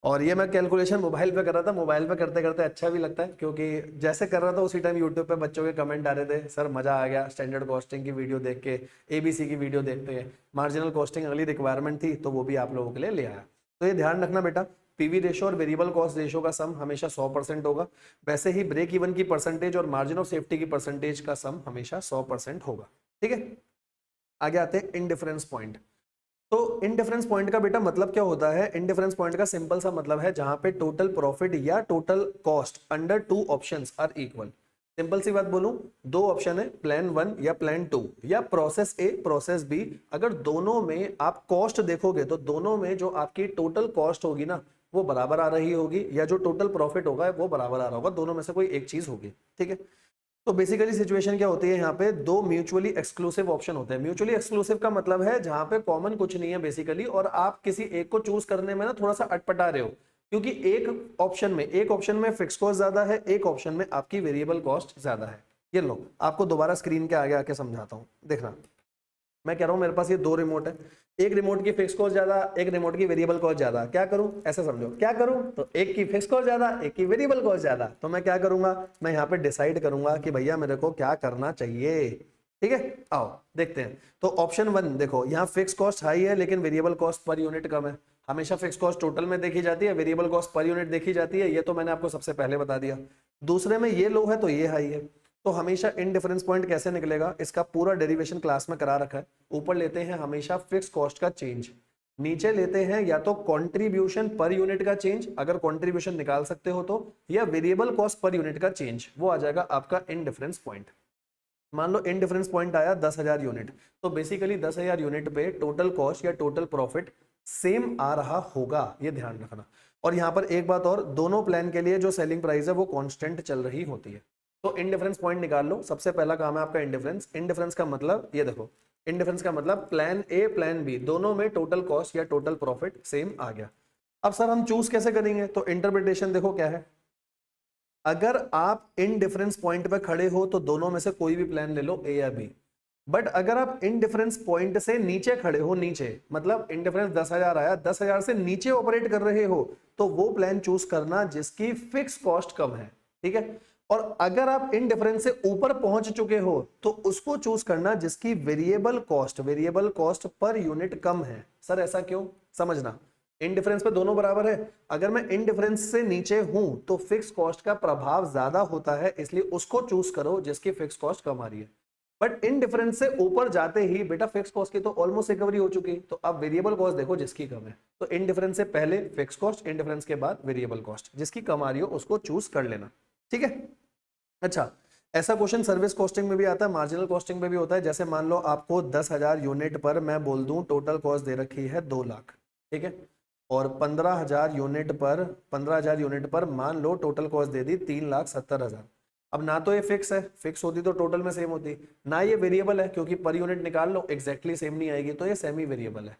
A: और ये मैं कैलकुलेशन मोबाइल पे कर रहा था। मोबाइल पे करते करते अच्छा भी लगता है, क्योंकि जैसे कर रहा था उसी टाइम यूट्यूब पे बच्चों के कमेंट आ रहे थे, सर मजा आ गया स्टैंडर्ड कॉस्टिंग की वीडियो देख के, एबीसी की वीडियो देखते हैं। मार्जिनल कॉस्टिंग अगली रिक्वायरमेंट थी, तो वो भी आप लोगों के लिए ले आया। तो ये ध्यान रखना बेटा, पीवी रेशो और वेरिएबल कॉस्ट रेशो का सम हमेशा 100% होगा। वैसे ही ब्रेक इवन की परसेंटेज और मार्जिन ऑफ सेफ्टी की परसेंटेज का सम हमेशा 100% होगा। ठीक है, आगे आते हैं इनडिफरेंस पॉइंट। तो इनडिफरेंस पॉइंट का बेटा मतलब क्या होता है? इनडिफरेंस पॉइंट का सिंपल सा मतलब है जहां पे टोटल प्रॉफिट या total cost under 2 options are equal. Simple सी बात बोलूं, 2 ऑप्शन है, प्लान 1 या प्लान 2 या प्रोसेस ए प्रोसेस बी। अगर दोनों में आप कॉस्ट देखोगे तो दोनों में जो आपकी टोटल कॉस्ट होगी ना, वो बराबर आ रही होगी, या जो टोटल प्रॉफिट होगा वो बराबर आ रहा होगा। दोनों में से कोई एक चीज होगी। ठीक है, तो बेसिकली सिचुएशन क्या होती है, यहाँ पे 2 म्यूचुअली एक्सक्लूसिव ऑप्शन होते हैं। म्यूचुअली एक्सक्लूसिव का मतलब है जहां पे कॉमन कुछ नहीं है बेसिकली, और आप किसी एक को चूज करने में ना थोड़ा सा अटपटा रहे हो, क्योंकि एक ऑप्शन में फिक्स कॉस्ट ज्यादा है, एक ऑप्शन में आपकी वेरिएबल कॉस्ट ज्यादा है। ये लो आपको दोबारा स्क्रीन के आगे आके समझाता हूँ, देखना। मैं कह रहा हूं मेरे पास ये 2 रिमोट है, एक रिमोट की फिक्स कॉस्ट ज्यादा, एक रिमोट की वेरिएबल कॉस्ट ज्यादा। क्या करूं, ऐसा समझो, क्या करूं, तो एक की फिक्स कॉस्ट ज्यादा, एक की वेरिएबल कॉस्ट ज्यादा। तो मैं क्या करूंगा, मैं यहाँ पे डिसाइड करूंगा कि भैया मेरे को क्या करना चाहिए। ठीक है, आओ देखते हैं। तो ऑप्शन 1 देखो, यहाँ फिक्स कॉस्ट हाई है लेकिन वेरिएबल कॉस्ट पर यूनिट कम है। हमेशा फिक्स कॉस्ट टोटल में देखी जाती है, वेरिएबल कॉस्ट पर यूनिट देखी जाती है, ये तो मैंने आपको सबसे पहले बता दिया। दूसरे में ये लो है तो ये हाई है। तो हमेशा इनडिफरेंस पॉइंट कैसे निकलेगा, इसका पूरा डेरिवेशन क्लास में करा रखा है। ऊपर लेते हैं हमेशा फिक्स कॉस्ट का चेंज, नीचे लेते हैं या तो कंट्रीब्यूशन पर यूनिट का चेंज, अगर कंट्रीब्यूशन निकाल सकते हो तो, या वेरिएबल कॉस्ट पर यूनिट का चेंज, वो आ जाएगा आपका इनडिफरेंस पॉइंट। मान लो इनडिफरेंस पॉइंट आया 10,000 यूनिट, तो बेसिकली 10,000 यूनिट पे टोटल कॉस्ट या टोटल प्रॉफिट सेम आ रहा होगा, ये ध्यान रखना। और यहां पर एक बात और, दोनों प्लान के लिए जो सेलिंग प्राइस है वो कांस्टेंट चल रही होती है। तो इनडिफरेंस पॉइंट निकाल लो, सबसे पहला काम है आपका इंडिफरेंस। इंडिफरेंस का मतलब ये देखो, इंडिफरेंस का मतलब प्लान ए प्लान बी दोनों में टोटल कॉस्ट या टोटल प्रॉफिट सेम आ गया। अब सर हम चूज कैसे करेंगे, तो इंटरप्रिटेशन देखो क्या है। अगर आप इनडिफरेंस पॉइंट पे खड़े हो तो दोनों में से कोई भी प्लान ले लो, ए या बी। बट अगर आप इनडिफरेंस पॉइंट से नीचे खड़े हो, नीचे मतलब इनडिफरेंस 10,000 आया, 10,000 से नीचे ऑपरेट कर रहे हो, तो वो प्लान चूज करना जिसकी फिक्स कॉस्ट कम है। ठीक है, और अगर आप इन डिफरेंस से ऊपर पहुंच चुके हो तो उसको चूज करना जिसकी वेरिएबल कॉस्ट पर यूनिट कम है। सर ऐसा क्यों, समझना। इन डिफरेंस पे दोनों बराबर है, अगर मैं इन डिफरेंस से नीचे हूं तो फिक्स कॉस्ट का प्रभाव ज्यादा होता है, इसलिए उसको चूज करो जिसकी फिक्स कॉस्ट कम आ रही है। बट इन डिफरेंस से ऊपर जाते ही बेटा फिक्स कॉस्ट की तो ऑलमोस्ट रिकवरी हो चुकी, तो अब वेरिएबल कॉस्ट देखो जिसकी कम है, तो इन डिफरेंस से पहले फिक्स कॉस्ट, इन डिफरेंस के बाद वेरिएबल कॉस्ट, जिसकी कम आ रही हो उसको चूज कर लेना, ठीक है। अच्छा, ऐसा क्वेश्चन सर्विस कॉस्टिंग में भी आता है, मार्जिनल कॉस्टिंग में भी होता है। जैसे मान लो आपको 10,000 यूनिट पर मैं बोल दूं टोटल कॉस्ट दे रखी है 2 लाख, ठीक है, और 15,000 यूनिट पर मान लो टोटल कॉस्ट दे दी 3,70,000। अब ना तो ये फिक्स है, फिक्स होती तो टोटल में सेम होती, ना ये वेरिएबल है क्योंकि पर यूनिट निकाल लो एग्जैक्टली सेम नहीं आएगी, तो ये सेमी वेरिएबल है।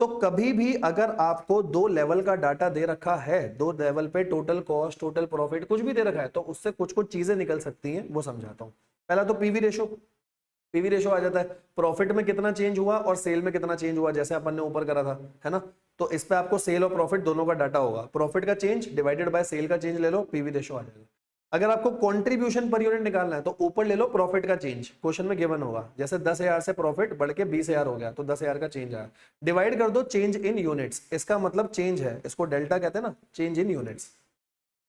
A: तो कभी भी अगर आपको 2 लेवल का डाटा दे रखा है, 2 लेवल पे टोटल कॉस्ट, टोटल प्रॉफिट कुछ भी दे रखा है, तो उससे कुछ कुछ चीजें निकल सकती हैं, वो समझाता हूं। पहला तो पीवी रेशो, पीवी रेशो आ जाता है, प्रॉफिट में कितना चेंज हुआ और सेल में कितना चेंज हुआ, जैसे अपन ने ऊपर करा था, है ना। तो इस पे आपको सेल और प्रॉफिट दोनों का डाटा होगा, प्रॉफिट का चेंज डिवाइडेड बाय सेल का चेंज ले लो, पीवी रेशो आ जाएगा। अगर आपको कंट्रीब्यूशन पर यूनिट निकालना है तो ऊपर ले लो प्रॉफिट का चेंज, क्वेश्चन में गिवन होगा, जैसे 10,000 से प्रॉफिट बढ़ के 20,000 हो गया तो 10,000 का चेंज आया, डिवाइड कर दो चेंज इन यूनिट्स, इसका मतलब चेंज है, इसको डेल्टा कहते हैं ना, चेंज इन यूनिट्स,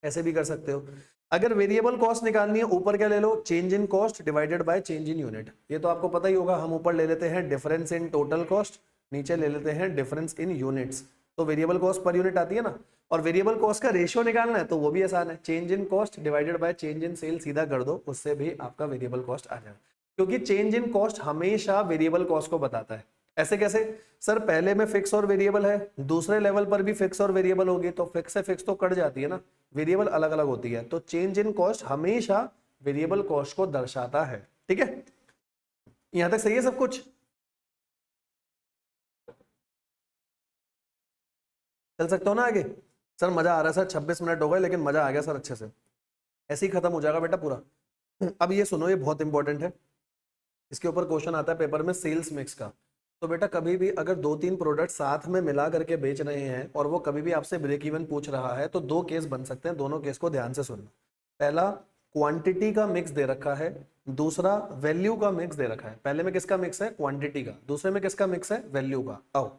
A: ऐसे भी कर सकते हो। अगर वेरिएबल कॉस्ट निकालनी है ऊपर क्या ले लो, change in cost divided by change in unit, ये तो आपको पता ही होगा, हम ऊपर ले लेते हैं डिफरेंस इन टोटल कॉस्ट, नीचे ले लेते हैं डिफरेंस इन यूनिट्स, तो वेरिएबल कॉस्ट पर यूनिट आती है ना। और वेरिएबल कॉस्ट का रेशियो निकालना है तो वो भी आसान है, change in cost divided by change in sale, सीधा कर दो, उससे भी आपका वेरिएबल कॉस्ट आ जाएगा, क्योंकि चेंज इन कॉस्ट हमेशा वेरिएबल कॉस्ट को बताता है। ऐसे कैसे सर, पहले में फिक्स और वेरिएबल है, दूसरे लेवल पर भी फिक्स और वेरिएबल होगी, तो फिक्स से फिक्स तो कट जाती है ना, वेरिएबल अलग अलग होती है, तो चेंज इन कॉस्ट हमेशा वेरिएबल कॉस्ट को दर्शाता है, ठीक है। यहां तक सही है सब कुछ, चल सकते हो ना आगे। सर मजा आ रहा है सर, 26 मिनट हो गए लेकिन मजा आ गया सर, अच्छे से, ऐसे ही खत्म हो जाएगा बेटा पूरा। अब ये सुनो, ये बहुत इंपॉर्टेंट है, इसके ऊपर क्वेश्चन आता है पेपर में सेल्स मिक्स का। तो बेटा कभी भी अगर 2-3 प्रोडक्ट साथ में मिला करके बेच रहे हैं और वो कभी भी आपसे ब्रेक इवन पूछ रहा है, तो 2 केस बन सकते हैं, दोनों केस को ध्यान से सुनना। पहला, क्वांटिटी का मिक्स दे रखा है, दूसरा वैल्यू का मिक्स दे रखा है। पहले में किसका मिक्स है, क्वांटिटी का, दूसरे में किसका मिक्स है, वैल्यू का। आओ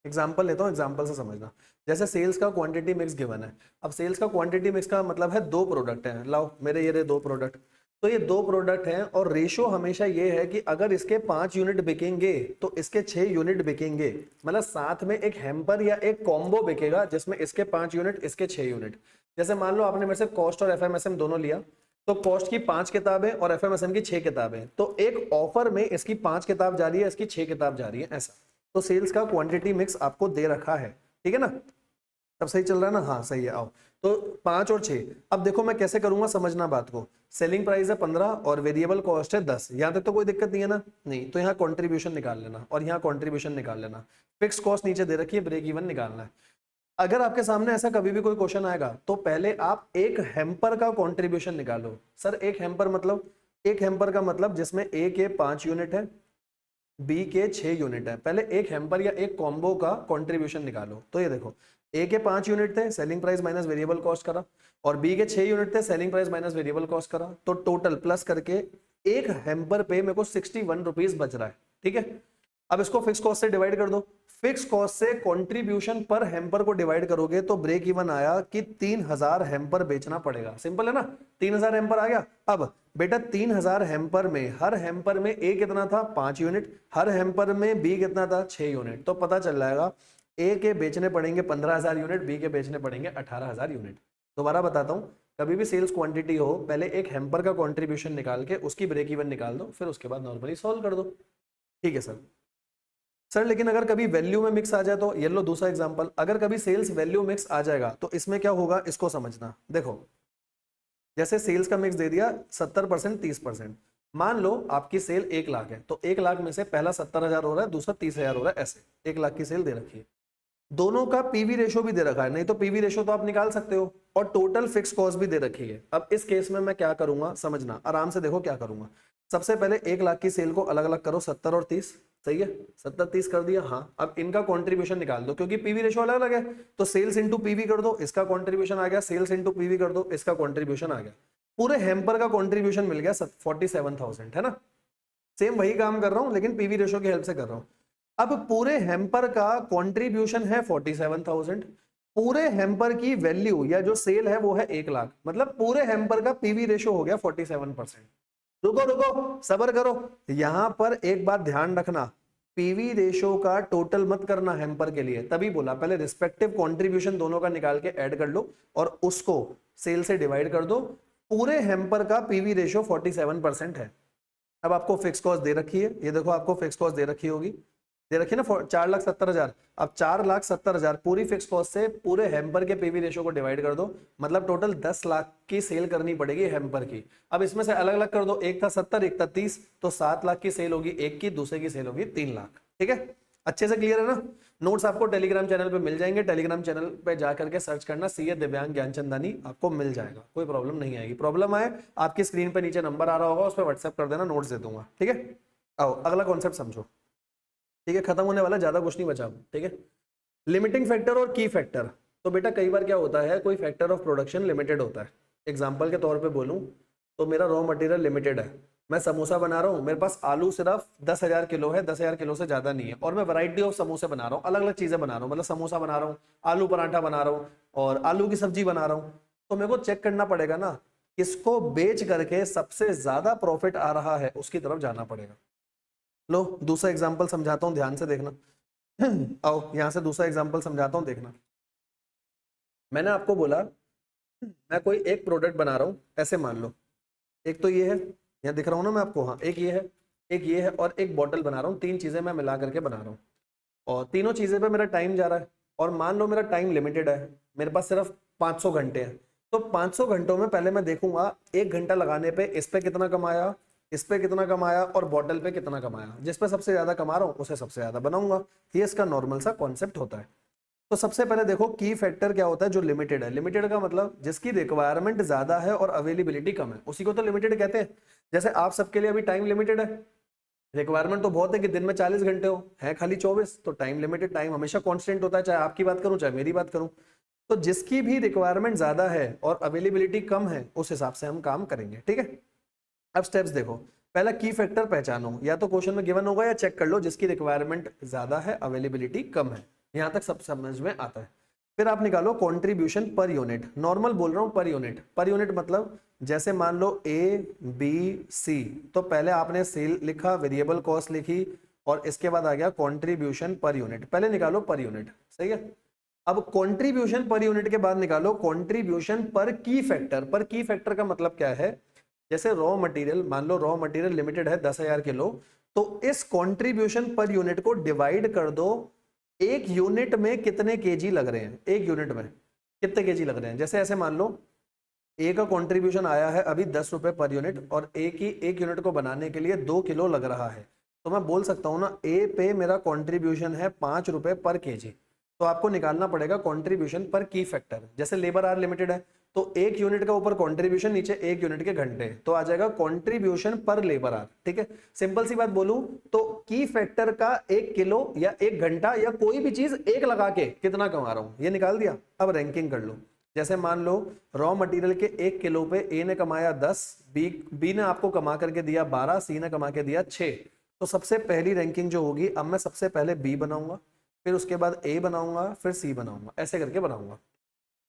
A: एग्जाम्पल लेता हूँ, एग्जाम्पल से समझना। जैसे सेल्स का क्वांटिटी मिक्स गिवन है, अब सेल्स का क्वांटिटी मिक्स का मतलब है 2 प्रोडक्ट हैं, लाओ मेरे ये 2 प्रोडक्ट, तो ये 2 प्रोडक्ट हैं और रेशो हमेशा ये है कि अगर इसके 5 यूनिट बिकेंगे तो इसके 6 यूनिट बिकेंगे, मतलब साथ में एक हैम्पर या एक कॉम्बो बिकेगा जिसमें इसके 5 यूनिट इसके 6 यूनिट। जैसे मान लो आपने मेरे से कॉस्ट और एफएमएसएम दोनों लिया, तो कॉस्ट की 5 किताबें और एफएमएसएम की 6 किताबें, तो एक ऑफर में इसकी 5 किताब जा रही है, इसकी 6 किताब जा रही है, ऐसा। तो सेल्स का क्वांटिटी मिक्स आपको दे रखा है, ठीक है ना, सब सही चल रहा है ना, हाँ सही है। आओ तो 5 और 6, अब देखो मैं कैसे करूंगा, समझना बात को। सेलिंग प्राइस है 15 और वेरिएबल कॉस्ट है 10, यहां तक तो कोई दिक्कत नहीं है ना, नहीं, तो यहाँ कॉन्ट्रीब्यूशन निकाल लेना और यहाँ कॉन्ट्रीब्यूशन निकाल लेना, फिक्स कॉस्ट नीचे दे रखी है, ब्रेक इवन निकालना है। अगर आपके सामने ऐसा कभी भी कोई क्वेश्चन आएगा तो पहले आप एक हेम्पर का कॉन्ट्रीब्यूशन निकालो। सर एक हेम्पर मतलब, एक हेम्पर का मतलब जिसमें ए के 5 यूनिट है, बी के 6 यूनिट है, पहले एक हेम्पर या एक कॉम्बो का कंट्रीब्यूशन निकालो। तो ये देखो, ए के 5 यूनिट थे, selling price minus variable cost करा, और बी के 6 यूनिट थे, selling price minus variable cost करा, तो टोटल प्लस करके एक हेम्पर पे मेरे को 61 रुपीज बच रहा है, ठीक है। अब इसको फिक्स कॉस्ट से डिवाइड कर दो, फिक्स कॉस्ट से कंट्रीब्यूशन पर हेम्पर को डिवाइड करोगे तो ब्रेक इवन आया कि 3000 हेम्पर बेचना पड़ेगा, सिंपल है ना, 3000 हेम्पर आ गया। अब बेटा 3000 हेम्पर में हर हेम्पर में ए कितना था, 5 यूनिट, हर हेम्पर में बी कितना था, 6 यूनिट, तो पता चल जाएगा ए के बेचने पड़ेंगे 15,000 यूनिट, बी के बेचने पड़ेंगे 18,000 यूनिट। दोबारा बताता हूं, कभी भी सेल्स क्वांटिटी हो, पहले एक हेम्पर का कंट्रीब्यूशन निकाल के उसकी ब्रेक इवन निकाल दो, फिर उसके बाद नॉर्मली सॉल्व कर दो, ठीक है सर लेकिन अगर कभी वैल्यू में मिक्स आ जाए तो, ये लो दूसरा एग्जांपल, अगर कभी सेल्स वैल्यू मिक्स आ जाएगा तो इसमें क्या होगा, इसको समझना। देखो जैसे सेल्स का मिक्स दे दिया 70% 30%, मान लो आपकी सेल 1 लाख है, तो 1 लाख में से पहला 70,000 हो रहा है, दूसरा 30,000 हो रहा है, ऐसे 1 लाख की सेल दे रखी है, दोनों का पीवी रेशो भी दे रखा है, नहीं तो पीवी रेशो तो आप निकाल सकते हो, और टोटल फिक्स कॉस्ट भी दे रखी है। अब इस केस में मैं क्या करूंगा, समझना आराम से, देखो क्या करूंगा। सबसे पहले 1 लाख की सेल को अलग अलग करो, 70 और 30, सही है, 70-30 कर दिया, हाँ। अब इनका कंट्रीब्यूशन निकाल दो, क्योंकि पीवी रेशो अलग अलग है, तो सेल्स इंटू पीवी कर दो, इसका कंट्रीब्यूशन आ गया, सेल्स इंटू पीवी कर दो, इसका कंट्रीब्यूशन आ गया, पूरे हेम्पर का कंट्रीब्यूशन मिल गया 47,000, है ना। सेम वही काम कर रहा हूं लेकिन पीवी रेशो की हेल्प से कर रहा हूं। अब पूरे हेम्पर का कंट्रीब्यूशन है 47,000, पूरे हेम्पर की वैल्यू या जो सेल है वो है 1 लाख, मतलब पूरे हेम्पर का पीवी रेशो हो गया 47%। रुको रुको, सब्र करो। यहां पर एक बात ध्यान रखना, पीवी रेशो का टोटल मत करना हेम्पर के लिए, तभी बोला पहले रिस्पेक्टिव कंट्रीब्यूशन दोनों का निकाल के ऐड कर लो और उसको सेल से डिवाइड कर दो। पूरे हेम्पर का पीवी रेशो 47% है। अब आपको फिक्स कॉस्ट दे रखी है, ये देखो आपको फिक्स कॉस्ट दे रखी होगी, दे रखी है ना 4,70,000। अब 4,70,000 पूरी फिक्स कॉस्ट से पूरे हेम्पर के पीवी रेशो को डिवाइड कर दो, मतलब टोटल 10 लाख की सेल करनी पड़ेगी हेम्पर की। अब इसमें से अलग अलग कर दो, एक था 70 एक था 30, तो 7 लाख की सेल होगी एक की, दूसरे की सेल होगी 3 लाख। ठीक है, अच्छे से क्लियर है ना। नोट्स आपको टेलीग्राम चैनल पे मिल जाएंगे, टेलीग्राम चैनल पे जाकर के सर्च करना सीए दिव्यांग ज्ञानचंदानी, आपको मिल जाएगा, कोई प्रॉब्लम नहीं आएगी। प्रॉब्लम आए आपकी स्क्रीन पे नीचे नंबर आ रहा होगा, उस पर व्हाट्सएप कर देना, नोट्स दे दूंगा। ठीक है, आओ अगला कॉन्सेप्ट समझो। ठीक है, खत्म होने वाला, ज्यादा कुछ नहीं बचा। ठीक है, लिमिटिंग फैक्टर और की फैक्टर। तो बेटा कई बार क्या होता है, कोई फैक्टर ऑफ प्रोडक्शन लिमिटेड होता है। एग्जांपल के तौर पे बोलूं तो मेरा रॉ मटेरियल लिमिटेड है, मैं समोसा बना रहा हूँ, मेरे पास आलू सिर्फ 10,000 किलो है, 10,000 किलो से ज्यादा नहीं है, और मैं वैरायटी ऑफ समोसे बना रहा हूँ, अलग अलग चीजें बना रहा हूँ, मतलब समोसा बना रहा हूँ, आलू पराठा बना रहा हूँ और आलू की सब्जी बना रहा हूँ। तो मेरे को चेक करना पड़ेगा ना, किसको बेच करके सबसे ज्यादा प्रॉफिट आ रहा है उसकी तरफ जाना पड़ेगा। लो दूसरा एग्जाम्पल समझाता हूँ, ध्यान से देखना। आओ यहां से दूसरा एग्जाम्पल समझाता हूँ, देखना। मैंने आपको बोला मैं कोई एक प्रोडक्ट बना रहा हूँ, ऐसे मान लो, एक तो ये है, यहाँ दिख रहा हूँ ना मैं आपको, हाँ एक ये है, एक ये है और एक बॉटल बना रहा हूँ, तीन चीजें मैं मिला करके बना रहा हूँ और तीनों चीजें पे मेरा टाइम जा रहा है। और मान लो मेरा टाइम लिमिटेड है, मेरे पास सिर्फ 500 घंटे हैं। तो 500 घंटों में पहले मैं देखूंगा 1 घंटा लगाने पे इस पे कितना कमाया, इस पे कितना कमाया और बॉटल पे कितना कमाया, जिस पे सबसे ज्यादा कमा रहा हूँ उसे सबसे ज्यादा बनाऊंगा। ये इसका नॉर्मल सा कॉन्सेप्ट होता है। तो सबसे पहले देखो की फैक्टर क्या होता है, जो लिमिटेड है। लिमिटेड का मतलब जिसकी रिक्वायरमेंट ज्यादा है और अवेलेबिलिटी कम है, उसी को तो लिमिटेड कहते हैं। जैसे आप सबके लिए अभी टाइम लिमिटेड है, रिक्वायरमेंट तो बहुत है कि दिन में 40 घंटे हो, है खाली 24, तो टाइम लिमिटेड, टाइम हमेशा कांस्टेंट होता है, चाहे आपकी बात करूं चाहे मेरी बात करूं। तो जिसकी भी रिक्वायरमेंट ज्यादा है और अवेलेबिलिटी कम है उस हिसाब से हम काम करेंगे। ठीक है, अब स्टेप्स देखो। पहला की फैक्टर पहचानो, या तो क्वेश्चन में गिवन होगा या चेक कर लो, जिसकी रिक्वायरमेंट ज्यादा है अवेलेबिलिटी कम है, यहां तक सब समझ में आता है। फिर आप निकालो कंट्रीब्यूशन पर यूनिट। नॉर्मल बोल रहा हूं, पर यूनिट। पर यूनिट मतलब जैसे मान लो ए बी सी, तो पहले आपने सेल लिखा, वेरिएबल कॉस्ट लिखी और इसके बाद आ गया कंट्रीब्यूशन पर यूनिट। पहले निकालो पर यूनिट, सही है। अब कंट्रीब्यूशन पर यूनिट के बाद निकालो कंट्रीब्यूशन पर की फैक्टर। पर की फैक्टर का मतलब क्या है, जैसे रॉ मटेरियल, मान लो रॉ मटेरियल लिमिटेड है 10,000 किलो, तो इस कंट्रीब्यूशन पर यूनिट को डिवाइड कर दो, एक यूनिट में कितने केजी लग रहे हैं, एक यूनिट में कितने केजी लग रहे हैं। जैसे ऐसे मान लो ए का कंट्रीब्यूशन आया है अभी 10 रुपए पर यूनिट और ए की एक यूनिट को बनाने के लिए 2 किलो लग रहा है, तो मैं बोल सकता हूं ना ए पे मेरा कंट्रीब्यूशन है 5 रुपए पर केजी। तो आपको निकालना पड़ेगा कंट्रीब्यूशन पर की फैक्टर। जैसे लेबर आर लिमिटेड है तो एक यूनिट का ऊपर कंट्रीब्यूशन, नीचे एक यूनिट के घंटे, तो आ जाएगा कंट्रीब्यूशन पर लेबर आर। ठीक है, सिंपल सी बात बोलूं तो की फैक्टर का 1 किलो या 1 घंटा या कोई भी चीज एक लगा के कितना कमा रहा हूं ये निकाल दिया। अब रैंकिंग कर लो। जैसे मान लो रॉ मटेरियल के 1 किलो पे ए ने कमाया 10, बी ने आपको कमा करके दिया 12, सी ने कमा के दिया 6। तो सबसे पहली रैंकिंग जो होगी, अब मैं सबसे पहले बी बनाऊंगा, फिर उसके बाद ए बनाऊंगा, फिर सी बनाऊंगा, ऐसे करके बनाऊंगा।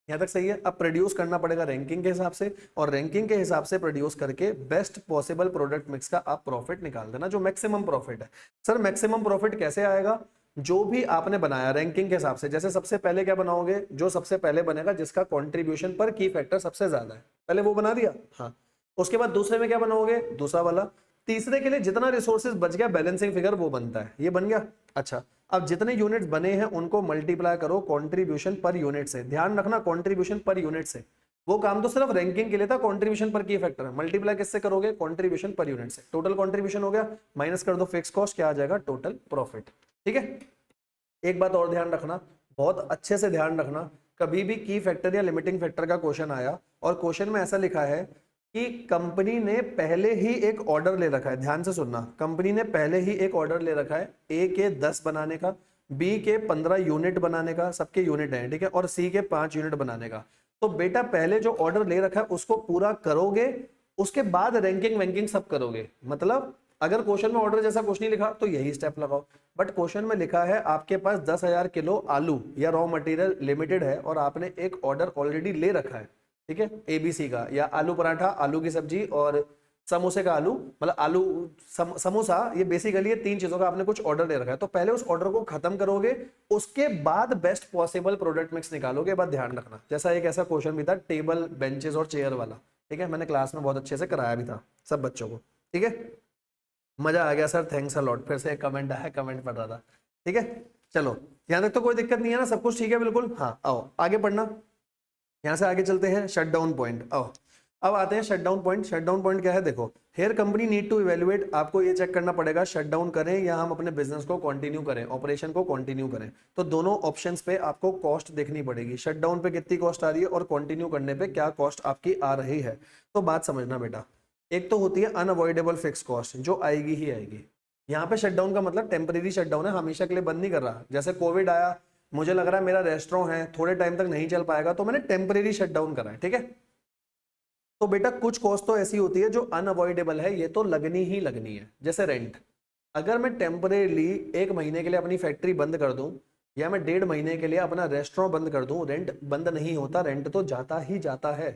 A: यहां तक सही है। अब प्रोड्यूस करना पड़ेगा रैंकिंग के हिसाब से, और रैंकिंग के हिसाब से प्रोड्यूस करके बेस्ट पॉसिबल प्रोडक्ट मिक्स का आप प्रॉफिट निकाल देना, जो मैक्सिमम प्रॉफिट है। सर मैक्सिमम प्रॉफिट कैसे आएगा, जो भी आपने बनाया रैंकिंग के हिसाब से। जैसे सबसे पहले क्या बनाओगे, जो सबसे पहले बनेगा जिसका कंट्रीब्यूशन पर की फैक्टर सबसे ज्यादा है, पहले वो बना दिया। हाँ, उसके बाद दूसरे में क्या बनाओगे, दूसरा वाला। तीसरे के लिए जितना रिसोर्सेज बच गया बैलेंसिंग फिगर वो बनता है, ये बन गया। अच्छा, अब जितने यूनिट्स बने हैं उनको मल्टीप्लाई करो कंट्रीब्यूशन पर यूनिट से। ध्यान रखना कंट्रीब्यूशन पर यूनिट से, वो काम तो सिर्फ रैंकिंग के लिए था, कंट्रीब्यूशन पर की फैक्टर है। मल्टीप्लाई किससे करोगे, कंट्रीब्यूशन पर यूनिट से। टोटल कंट्रीब्यूशन हो गया, माइनस कर दो फिक्स कॉस्ट, क्या आ जाएगा, टोटल प्रॉफिट। ठीक है, एक बात और ध्यान रखना, बहुत अच्छे से ध्यान रखना, कभी भी की फैक्टर या लिमिटिंग फैक्टर का क्वेश्चन आया और क्वेश्चन में ऐसा लिखा है कि कंपनी ने पहले ही एक ऑर्डर ले रखा है, ध्यान से सुनना, कंपनी ने पहले ही एक ऑर्डर ले रखा है ए के 10 बनाने का, बी के 15 यूनिट बनाने का, सबके यूनिट हैं, ठीक है, और सी के 5 यूनिट बनाने का। तो बेटा पहले जो ऑर्डर ले रखा है उसको पूरा करोगे, उसके बाद रैंकिंग वैंकिंग सब करोगे। मतलब अगर क्वेश्चन में ऑर्डर जैसा कुछ नहीं लिखा तो यही स्टेप लगाओ, बट क्वेश्चन में लिखा है आपके पास 10,000 किलो आलू या रॉ मटेरियल लिमिटेड है और आपने एक ऑर्डर ऑलरेडी ले रखा है, ठीक है, एबीसी का, या आलू पराठा, आलू की सब्जी और समोसे का आलू मतलब आलू समोसा, ये बेसिकली ये 3 चीजों का आपने कुछ ऑर्डर दे रखा है, तो पहले उस ऑर्डर को खत्म करोगे, उसके बाद बेस्ट पॉसिबल प्रोडक्ट मिक्स निकालोगे। बात ध्यान रखना, जैसा एक ऐसा क्वेश्चन भी था टेबल बेंचेस और चेयर वाला, ठीक है, मैंने क्लास में बहुत अच्छे से कराया भी था सब बच्चों को, ठीक है, मजा आ गया सर, थैंक्स अ लॉट। फिर से एक कमेंट आया, कमेंट पढ़ रहा था, ठीक है, चलो यहां तक तो कोई दिक्कत नहीं है ना, सब कुछ ठीक है बिल्कुल। हाँ आओ आगे पढ़ना, यहां से आगे चलते हैं, शट डाउन पॉइंट। आओ अब आते हैं shut down point. Shut down point क्या है, देखो here company need to evaluate, आपको ये चेक करना पड़ेगा शट डाउन करें या हम अपने बिजनेस को कंटिन्यू करें, ऑपरेशन को कंटिन्यू करें। तो दोनों ऑप्शंस पे आपको कॉस्ट देखनी पड़ेगी, शट डाउन पे कितनी कॉस्ट आ रही है और कंटिन्यू करने पे क्या कॉस्ट आपकी आ रही है। तो बात समझना बेटा, एक तो होती है अनअवॉइडेबल फिक्स कॉस्ट, जो आएगी ही आएगी। यहाँ पे शटडाउन का मतलब टेम्परेरी शटडाउन है, हमेशा के लिए बंद नहीं कर रहा। जैसे कोविड आया, मुझे लग रहा है मेरा रेस्टोरेंट है थोड़े टाइम तक नहीं चल पाएगा, तो मैंने टेम्परेरी शटडाउन करा है, ठीक है। तो बेटा कुछ कॉस्ट तो ऐसी होती है जो अनअवॉइडेबल है, ये तो लगनी ही लगनी है। जैसे रेंट, अगर मैं टेम्परेली 1 महीने के लिए अपनी फैक्ट्री बंद कर दूं या मैं 1.5 महीने के लिए अपना रेस्टोरेंट बंद कर दूं, रेंट बंद नहीं होता, रेंट तो जाता ही जाता है।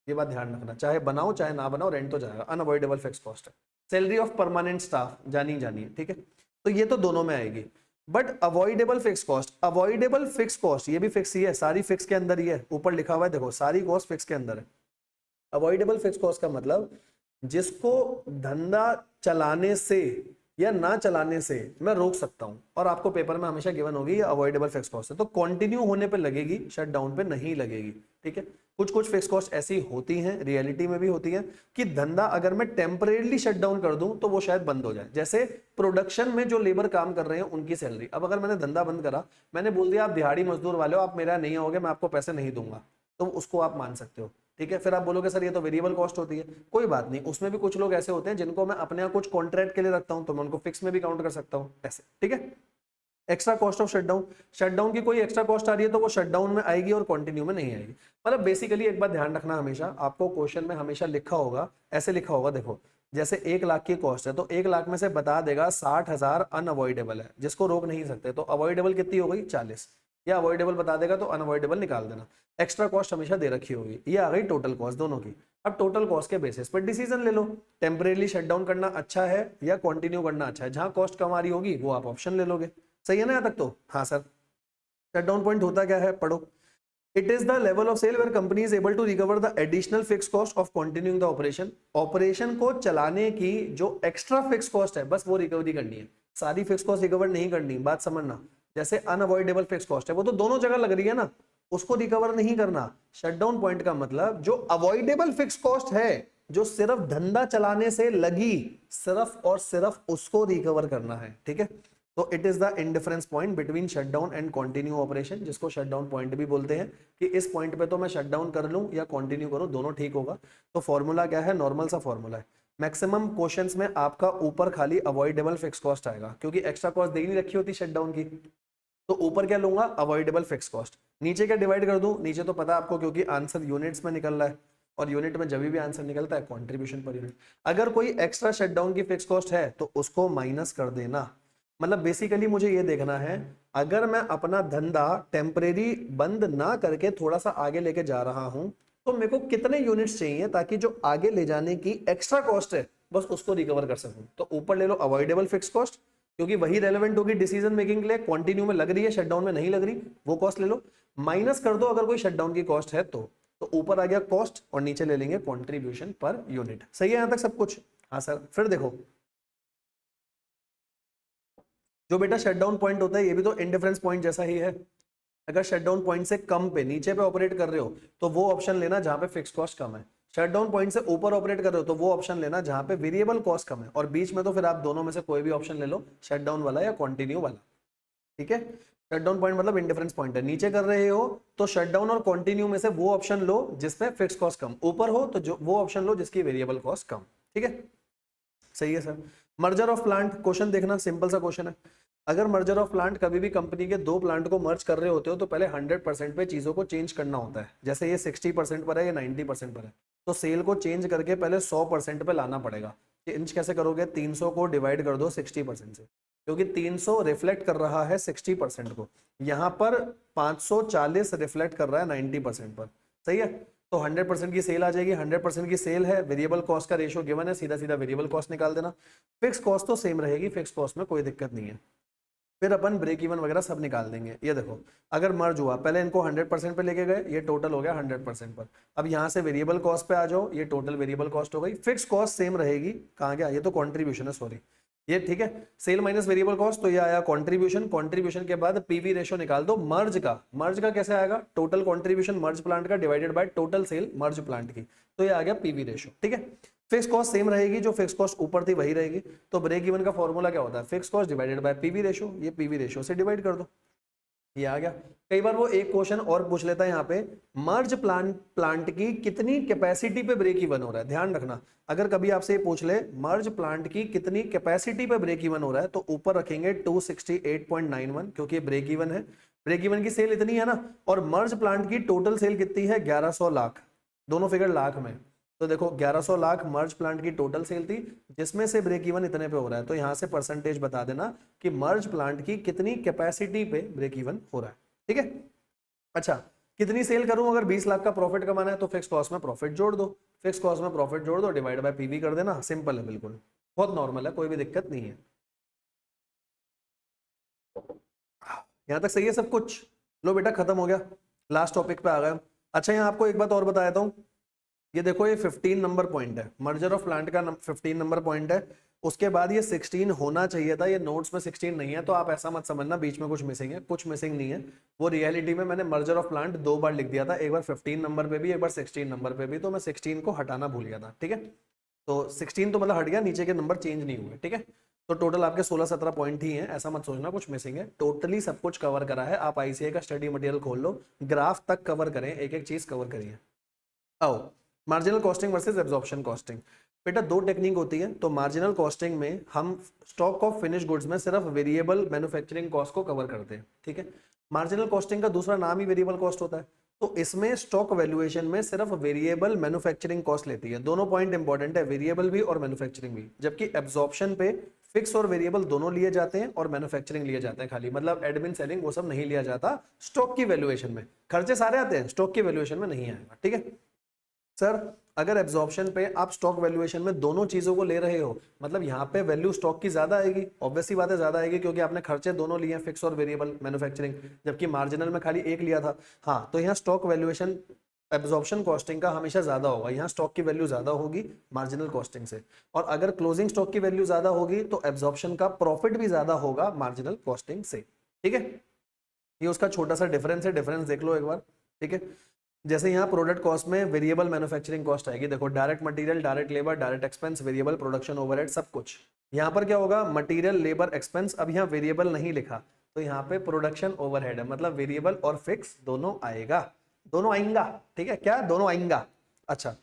A: ये बात ध्यान रखना, चाहे बनाओ चाहे ना बनाओ, रेंट तो जाएगा, अनअवॉइडेबल फिक्स कॉस्ट है। सैलरी ऑफ परमानेंट स्टाफ जानी जानिए, ठीक है, तो ये तो दोनों में आएगी। But avoidable fix cost, avoidable fix cost ये भी फिक्स ही है, सारी फिक्स के अंदर ही है, ऊपर लिखा हुआ है देखो, सारी कॉस्ट फिक्स के अंदर है। अवॉइडेबल फिक्स कॉस्ट का मतलब जिसको धंधा चलाने से या ना चलाने से मैं रोक सकता हूं, और आपको पेपर में हमेशा गिवन होगी ये अवॉइडेबल फिक्स कॉस्ट है, तो कंटिन्यू होने पे लगेगी, शट डाउन पे नहीं लगेगी, ठीक है। कुछ कुछ फिक्स कॉस्ट ऐसी होती हैं, रियलिटी में भी होती है, कि धंधा अगर मैं टेम्परेली शट डाउन कर दूं तो वो शायद बंद हो जाए। जैसे प्रोडक्शन में जो लेबर काम कर रहे हैं उनकी सैलरी, अब अगर मैंने धंधा बंद करा, मैंने बोल दिया आप दिहाड़ी मजदूर वाले हो, आप मेरा नहीं आओगे, मैं आपको पैसे नहीं दूंगा, तो उसको आप मान सकते हो, ठीक है। फिर आप बोलोगे सर ये तो वेरिएबल कॉस्ट होती है, कोई बात नहीं, उसमें भी कुछ लोग ऐसे होते हैं जिनको मैं अपने यहाँ कुछ कॉन्ट्रैक्ट के लिए रखता हूं, तो मैं उनको फिक्स में भी काउंट कर सकता हूं, ऐसे, ठीक है। Extra cost of shutdown, shutdown की कोई एक्स्ट्रा कॉस्ट आ रही है तो वो शटडाउन में आएगी और कंटिन्यू में नहीं आएगी। मतलब बेसिकली एक बात ध्यान रखना, हमेशा आपको क्वेश्चन में हमेशा लिखा होगा, ऐसे लिखा होगा, देखो जैसे 1 लाख की कॉस्ट है तो 1 लाख में से बता देगा 60,000 अनअवॉइडेबल है, जिसको रोक नहीं सकते, तो अवॉइडेबल कितनी हो गई 40, या अवॉइडेबल बता देगा तो अनअवॉइडेबल निकाल देना। एक्स्ट्रा कॉस्ट हमेशा दे रखी होगी, ये आ गई टोटल कॉस्ट दोनों की। अब टोटल कॉस्ट के बेसिस पर डिसीजन ले लो, टेम्परेरी शटडाउन करना अच्छा है या कंटिन्यू करना अच्छा है। जहां कॉस्ट कम आ रही होगी वो आप ऑप्शन ले लोगे, सही है ना यहाँ तक तो। हाँ सर, शटडाउन पॉइंट होता क्या है, पढ़ो। It is the level of sale where company is able to recover the additional fix cost of continuing the operation, operation को चलाने की जो एक्स्ट्रा फिक्स कॉस्ट है बस वो रिकवरी करनी है, सारी फिक्स कॉस्ट रिकवर नहीं करनी, बात समझना। जैसे अनअवॉइडेबल फिक्स कॉस्ट है वो तो दोनों जगह लग रही है ना, उसको रिकवर नहीं करना। शटडाउन पॉइंट का मतलब जो अवॉइडेबल फिक्स कॉस्ट है, जो सिर्फ धंधा चलाने से लगी, सिर्फ और सिर्फ उसको रिकवर करना है, ठीक है। तो it is the indifference point between shutdown and continue operation, जिसको शटडाउन पॉइंट भी बोलते हैं, कि इस पॉइंट पे तो मैं शटडाउन कर लूं या कंटिन्यू करूं, दोनों ठीक होगा। तो फॉर्मूला क्या है, नॉर्मल सा फॉर्मूला है। मैक्सिमम क्वेश्चंस में आपका ऊपर खाली अवॉइडेबल फिक्स कॉस्ट आएगा, क्योंकि एक्स्ट्रा कॉस्ट दे नहीं रखी होती शटडाउन की, तो ऊपर क्या लूंगा, अवॉइडेबल फिक्स कॉस्ट। नीचे क्या डिवाइड कर दूं, नीचे तो पता है आपको, क्योंकि आंसर यूनिट्स में निकल रहा है, और यूनिट में जब भी आंसर निकलता है कंट्रीब्यूशन पर यूनिट। अगर कोई एक्स्ट्रा शटडाउन की फिक्स कॉस्ट है तो उसको माइनस कर देना। मतलब बेसिकली मुझे ये देखना है, अगर मैं अपना धंधा टेम्परेरी बंद ना करके थोड़ा सा आगे लेके जा रहा हूं, तो मेरे को कितने यूनिट्स चाहिए ताकि जो आगे ले जाने की एक्स्ट्रा कॉस्ट है बस उसको रिकवर कर सकूं। तो ऊपर ले लो अवॉइडेबल फिक्स कॉस्ट, क्योंकि वही रेलेवेंट होगी डिसीजन मेकिंग के लिए, कंटिन्यू में लग रही है शटडाउन में नहीं लग रही, वो कॉस्ट ले लो। माइनस कर दो अगर कोई शटडाउन की कॉस्ट है तो ऊपर आ गया कॉस्ट और नीचे ले लेंगे कंट्रीब्यूशन पर यूनिट। सही है यहां तक सब कुछ। हाँ सर, फिर देखो जो बेटा शटडाउन पॉइंट होता है ये भी तो इंडिफरेंस पॉइंट जैसा ही है। अगर शटडाउन पॉइंट से कम पे नीचे पे ऑपरेट कर रहे हो तो वो ऑप्शन लेना जहां पे फिक्स कॉस्ट कम है, शटडाउन पॉइंट से ऊपर ऑपरेट कर रहे हो तो वो ऑप्शन लेना जहां पे वेरिएबल कॉस्ट कम है, और बीच में तो फिर आप दोनों में से कोई भी ऑप्शन ले लो, शटडाउन वाला या कंटिन्यू वाला, ठीक है। शटडाउन पॉइंट मतलब इंडिफरेंस पॉइंट है, नीचे कर रहे हो तो शटडाउन और कंटिन्यू में से वो ऑप्शन लो जिसमें फिक्स कॉस्ट कम, ऊपर हो तो जो वो ऑप्शन लो जिसकी वेरिएबल कॉस्ट कम, ठीक है। सही है sir. Merger of plant, question देखना, सिंपल सा क्वेश्चन है। अगर मर्जर ऑफ प्लांट, कभी भी कंपनी के 2 प्लांट को मर्ज कर रहे होते हो तो पहले 100% पे चीजों को चेंज करना होता है। जैसे ये 60% पर है, ये 90% पर है, तो सेल को चेंज करके पहले 100% पे लाना पड़ेगा। चेंज कैसे करोगे, 300 को डिवाइड कर दो 60% से, क्योंकि 300 रिफ्लेक्ट कर रहा है 60% को, यहाँ पर 540 रिफ्लेक्ट कर रहा है 90% पर, सही है। तो 100% की सेल आ जाएगी, 100% की सेल है, वेरिएबल कॉस्ट का रेशियो गिवन है, सीधा सीधा वेरिएबल कॉस्ट निकाल देना। फिक्स कॉस्ट तो सेम रहेगी, फिक्स कॉस्ट में कोई दिक्कत नहीं है। फिर अपन ब्रेक इवन वगैरह सब निकाल देंगे। ये देखो अगर मर्ज हुआ, पहले इनको 100% पे लेके गए, ये टोटल हो गया 100% पर। अब यहाँ से वेरिएबल कॉस्ट पे आ जाओ, ये टोटल वेरिएबल कॉस्ट हो गई। फिक्स कॉस्ट सेम रहेगी, कहाँ गया, ये तो कॉन्ट्रीब्यूशन है, सॉरी ये ठीक है, सेल माइनस वेरिएबल कॉस्ट, तो ये आया कॉन्ट्रीब्यूशन। कॉन्ट्रीब्यूशन के बाद पीवी रेशियो निकाल दो मर्ज का। मर्ज का कैसे आएगा, टोटल कॉन्ट्रीब्यूशन मर्ज प्लांट का divided by total cell merge plant की, तो ये आ गया पीवी रेशियो। ठीक है, फिक्स कॉस्ट सेम रहेगी, जो फिक्स कॉस्ट ऊपर थी वही रहेगी। तो ब्रेक इवन का फॉर्मूला क्या होता है, fix cost divided bye PV ratio, ये पीवी रेशियो से डिवाइड कर दो, ये आ गया। कई बार वो एक क्वेश्चन और पूछ लेता है यहाँ पे, मर्ज प्लांट की कितनी कैपेसिटी पे ब्रेक इवन हो रहा है। ध्यान रखना, अगर कभी आपसे ये पूछ ले मर्ज प्लांट की कितनी कैपेसिटी पे ब्रेक इवन हो रहा है, तो ऊपर रखेंगे 268.91, क्योंकि ब्रेक इवन है, ब्रेक इवन की सेल इतनी है ना, और मर्ज प्लांट की टोटल सेल कितनी है, 1100 लाख, दोनों फिगर लाख में। तो देखो 1100 लाख मर्ज प्लांट की टोटल सेल थी, जिसमें से ब्रेक इवन इतने पे हो रहा है, तो यहां से परसेंटेज बता देना कि मर्ज प्लांट की कितनी कैपेसिटी पे ब्रेक इवन हो रहा है। ठीक है, अच्छा कितनी सेल करूं, अगर 20 लाख का प्रॉफिट कमाना है तो फिक्स कॉस्ट में प्रॉफिट जोड़ दो, फिक्स कॉस्ट में प्रॉफिट जोड़ दो, डिवाइड बाय पीवी कर देना, सिंपल है, बिल्कुल बहुत नॉर्मल है, कोई भी दिक्कत नहीं है। यहां तक सही है सब कुछ। लो बेटा खत्म हो गया, लास्ट टॉपिक पे आ गए। अच्छा यहाँ आपको एक बात और बता देता हूँ, ये देखो ये 15 नंबर पॉइंट है, मर्जर ऑफ प्लांट का 15 नंबर पॉइंट है, उसके बाद ये 16 होना चाहिए था, ये नोट्स में 16 नहीं है, तो आप ऐसा मत समझना बीच में कुछ मिसिंग है, कुछ मिसिंग नहीं है। वो रियलिटी में मैंने मर्जर ऑफ प्लांट 2 बार लिख दिया था, एक बार 15 नंबर पे भी, एक बार 16 नंबर पे भी, तो मैं 16 को हटाना भूल गया था। ठीक है, तो 16 तो मतलब हट गया, नीचे के नंबर चेंज नहीं हुए। ठीक है, तो टोटल आपके 16-17 पॉइंट ही हैं, ऐसा मत सोचना कुछ मिसिंग है, टोटली सब कुछ कवर करा है। आप आईसीआई का स्टडी मटेरियल खोल लो, ग्राफ तक कवर करें, एक एक चीज कवर करिए। आओ marginal costing versus absorption costing. बेटा दो टेक्निक होती है, तो मार्जिनल कॉस्टिंग में हम स्टॉक ऑफ फिनिश गुड्स में सिर्फ वेरिएबल मैन्युफैक्चरिंग कॉस्ट को कवर करते हैं। ठीक है, मार्जिनल कॉस्टिंग का दूसरा नाम ही वेरिएबल कॉस्ट होता है, तो इसमें स्टॉक वैल्यूएशन में सिर्फ वेरिएबल मैन्युफैक्चरिंग कॉस्ट लेती है। दोनों पॉइंट इंपॉर्टेंट है, वेरिएबल भी और मैन्युफैक्चरिंग भी, जबकि एब्जॉर्प्शन पे फिक्स और वेरिएबल दोनों लिए जाते हैं और मैन्युफैक्चरिंग लिए जाते हैं खाली, मतलब एडमिन सेलिंग वो सब नहीं लिया जाता स्टॉक की वैल्यूएशन में, खर्चे सारे आते हैं, स्टॉक की वैल्यूएशन में नहीं आएगा। ठीक है सर, अगर एब्जॉर्प्शन पे आप स्टॉक वैल्यूएशन में दोनों चीजों को ले रहे हो, मतलब यहाँ पे वैल्यू स्टॉक की ज्यादा आएगी, ऑब्वियस सी बात है ज्यादा आएगी, क्योंकि आपने खर्चे दोनों लिए हैं, फिक्स और वेरिएबल मैन्युफैक्चरिंग, जबकि मार्जिनल में खाली एक लिया था। हाँ, तो यहाँ स्टॉक वैल्यूएशन एब्जॉर्प्शन कॉस्टिंग का हमेशा ज्यादा होगा, यहाँ स्टॉक की वैल्यू ज्यादा होगी मार्जिनल कॉस्टिंग से, और अगर क्लोजिंग स्टॉक की वैल्यू ज्यादा होगी तो एब्जॉर्प्शन का प्रॉफिट भी ज्यादा होगा मार्जिनल कॉस्टिंग से। ठीक है, ये उसका छोटा सा डिफरेंस है, डिफरेंस देख लो एक बार। ठीक है, जैसे यहाँ प्रोडक्ट कॉस्ट में वेरिएबल मैन्युफैक्चरिंग कॉस्ट आएगी, देखो direct material, direct labour, direct expense, variable production overhead, सब कुछ। यहाँ पर क्या होगा, मटेरियल, लेबर, एक्सपेंस, अब यहाँ वेरिएबल नहीं लिखा, तो यहाँ पे प्रोडक्शन ओवरहेड है, मतलब वेरिएबल और फिक्स दोनों आएगा, दोनों आएंगा। ठीक है, क्या दोनों आएंगा। अच्छा,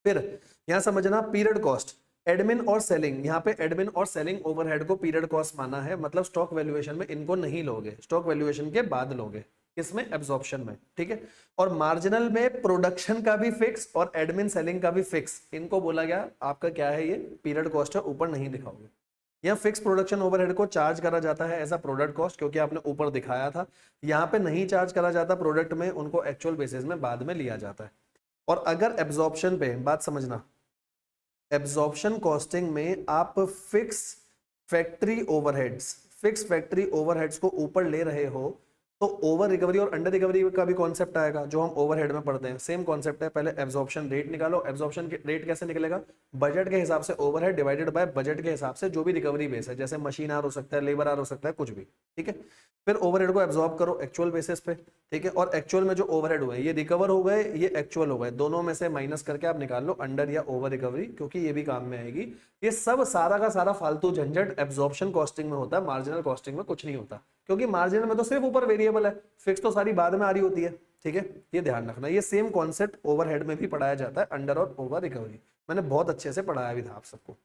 A: फिर यहाँ समझना पीरियड कॉस्ट, एडमिन और सेलिंग, यहाँ पे एडमिन और सेलिंग ओवरहेड को पीरियड कॉस्ट माना है, मतलब स्टॉक वैल्यूएशन में इनको नहीं लोगे, स्टॉक वैल्यूएशन के बाद लोगे, इसमें एब्जॉर्प्शन में। ठीक है, और मार्जिनल में प्रोडक्शन का भी फिक्स और एडमिन सेलिंग का भी फिक्स, इनको बोला गया आपका क्या है, ये पीरियड कॉस्ट है, ऊपर नहीं दिखाओगे। यहाँ फिक्स प्रोडक्शन ओवरहेड को चार्ज करा जाता है एज अ प्रोडक्ट कॉस्ट, क्योंकि आपने ऊपर दिखाया था, यहाँ पे नहीं चार्ज करा जाता प्रोडक्ट में, उनको एक्चुअल बेसिस में बाद में लिया जाता है। और अगर एब्जॉर्प्शन पे, बात समझना, एब्जॉर्प्शन कॉस्टिंग में आप fix factory overheads, fix factory overheads को ऊपर ले रहे हो, तो ओवर रिकवरी और अंडर रिकवरी का भी कॉन्सेप्ट आएगा, जो हम ओवरहेड में पढ़ते हैं, सेम कॉन्सेप्ट है। पहले एब्जॉर्प्शन रेट निकालो, एब्जॉर्प्शन रेट कैसे निकलेगा, बजट के हिसाब से ओवरहेड डिवाइडेड बाय बजट के हिसाब से जो भी रिकवरी बेस है, जैसे मशीन आर हो सकता है, लेबर आर हो सकता है, कुछ भी। ठीक है, फिर ओवरहेड को एब्जॉर्ब करो एक्चुअल बेसिस पे। ठीक है, और एक्चुअल में जो ओवरहेड हुए ये रिकवर हो गए, ये एक्चुअल हो गए, दोनों में से माइनस करके आप निकाल लो अंडर या ओवर रिकवरी, क्योंकि ये भी काम में आएगी। ये सब सारा का सारा फालतू झंझट एब्जॉर्प्शन कॉस्टिंग में होता है, मार्जिनल कॉस्टिंग में कुछ नहीं होता, क्योंकि मार्जिनल में तो सिर्फ ऊपर वेरिएबल है, फिक्स तो सारी बाद में आ रही होती है। ठीक है, ये ध्यान रखना, ये सेम कॉन्सेप्ट ओवरहेड में भी पढ़ाया जाता है, अंडर और ओवर रिकवरी, मैंने बहुत अच्छे से पढ़ाया भी था आप सबको।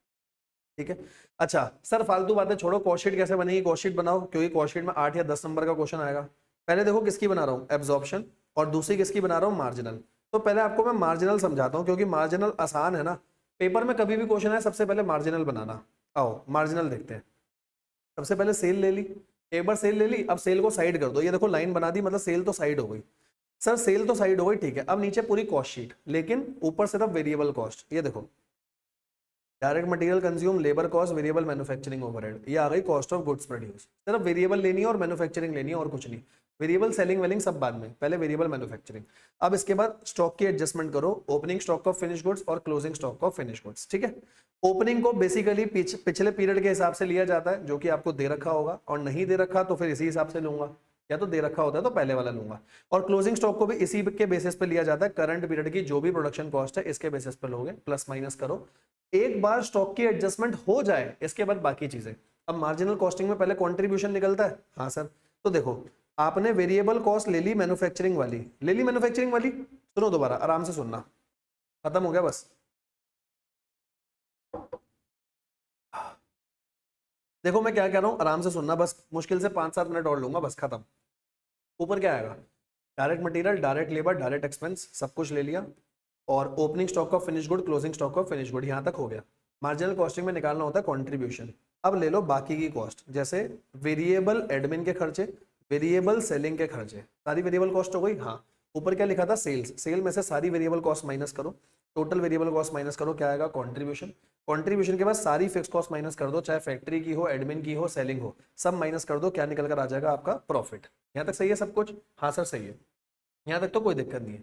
A: ठीक है, अच्छा सर फालतू बातें छोड़ो, कॉस्ट कैसे बनेगी, कॉस्ट बनाओ, क्योंकि कॉस्ट में 8 या 10 नंबर का क्वेश्चन आएगा। पहले देखो किसकी बना रहा हूँ, एब्जॉर्प्शन, और दूसरी किसकी बना रहा हूँ, मार्जिनल। तो पहले आपको मैं मार्जिनल समझाता हूँ, क्योंकि मार्जिनल आसान है ना, पेपर में कभी भी क्वेश्चन है सबसे पहले मार्जिनल बनाना। आओ मार्जिनल देखते हैं, सबसे पहले सेल ले ली, एक बार सेल ले ली, अब सेल को साइड कर दो, ये देखो लाइन बना दी, मतलब सेल तो साइड हो गई। सर सेल तो साइड हो गई, ठीक है, अब नीचे पूरी कॉस्ट शीट, लेकिन ऊपर सिर्फ वेरिएबल कॉस्ट। ये देखो, direct material consume, labour cost, variable manufacturing overhead, ये आ गई कॉस्ट ऑफ गुड्स प्रोड्यूस। सिर्फ वेरिएबल लेनी है और मैन्युफैक्चरिंग लेनी है और कुछ नहीं। वेरिएबल सेलिंग वेलिंग सब बाद में, पहले वेरिएबल मैन्युफैक्चरिंग। अब इसके बाद स्टॉक की एडजस्टमेंट करो, opening stock of finish goods और closing stock of finish goods, ठीक है। ओपनिंग को बेसिकली पिछले पीरियड के हिसाब से लिया जाता है, जो कि आपको दे रखा होगा, और नहीं दे रखा तो फिर इसी हिसाब से लूंगा, या तो दे रखा होता है तो पहले वाला लूंगा। और क्लोजिंग स्टॉक को भी इसी के बेसिस पे लिया जाता है, करंट पीरियड की जो भी प्रोडक्शन कॉस्ट है इसके बेसिस पे लोगे, प्लस माइनस करो। एक बार स्टॉक की एडजस्टमेंट हो जाए इसके बाद बाकी चीजें। अब मार्जिनल कॉस्टिंग में पहले कंट्रीब्यूशन निकलता है, हाँ सर। तो देखो, आपने वेरिएबल कॉस्ट ले ली मैन्युफैक्चरिंग वाली, ले ली मैन्युफैक्चरिंग वाली, सुनो दोबारा आराम से सुनना, खत्म हो गया बस। देखो मैं क्या कह रहा हूं, आराम से सुनना बस, मुश्किल से 5-7 मिनट और लूंगा बस, खत्म। ऊपर क्या आएगा, direct material, direct labour, direct expense, सब कुछ ले लिया, और opening stock of finish good, closing stock of finish good, यहां तक हो गया। मार्जिनल कॉस्टिंग में निकालना होता है कंट्रीब्यूशन। अब ले लो बाकी की कॉस्ट, जैसे वेरिएबल एडमिन के खर्चे, वेरिएबल सेलिंग के खर्चे, सारी वेरिएबल कॉस्ट हो गई। हाँ, ऊपर क्या लिखा था, सेल्स, सेल में से सारी वेरिएबल कॉस्ट माइनस करो, टोटल वेरिएबल कॉस्ट माइनस करो, क्या आएगा, कंट्रीब्यूशन। कंट्रीब्यूशन के बाद सारी फिक्स कॉस्ट माइनस कर दो, चाहे फैक्ट्री की हो, एडमिन की हो, सेलिंग हो, सब माइनस कर दो, क्या निकल कर आ जाएगा, आपका प्रॉफिट। यहाँ तक सही है सब कुछ? हाँ सर सही है, यहाँ तक तो कोई दिक्कत नहीं है।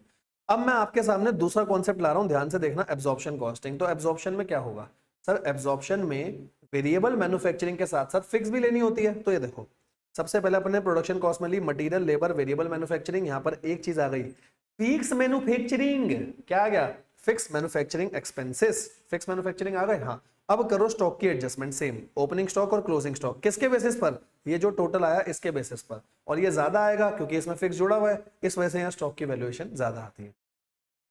A: अब मैं आपके सामने दूसरा कॉन्सेप्ट ला रहा हूं, ध्यान से देखना, एब्जॉर्प्शन कॉस्टिंग। तो एब्जॉर्प्शन में क्या होगा सर, एब्जॉर्प्शन में वेरिएबल मैन्युफैक्चरिंग के साथ साथ फिक्स भी लेनी होती है। तो ये देखो, सबसे पहले अपने प्रोडक्शन कॉस्ट में ली मटेरियल, लेबर, वेरिएबल मैन्युफैक्चरिंग, यहाँ पर एक चीज आ गई, फिक्स मैन्युफैक्चरिंग। क्या आ गया, fix manufacturing expenses, fix manufacturing आ गए। हाँ, अब करो स्टॉक की एडजस्टमेंट, सेम ओपनिंग स्टॉक और क्लोजिंग स्टॉक, किसके बेसिस पर, ये जो टोटल आया इसके बेसिस पर, और ये ज्यादा आएगा क्योंकि इसमें फिक्स जुड़ा हुआ है, इस वजह से यहाँ स्टॉक की वैल्यूएशन ज्यादा आती है।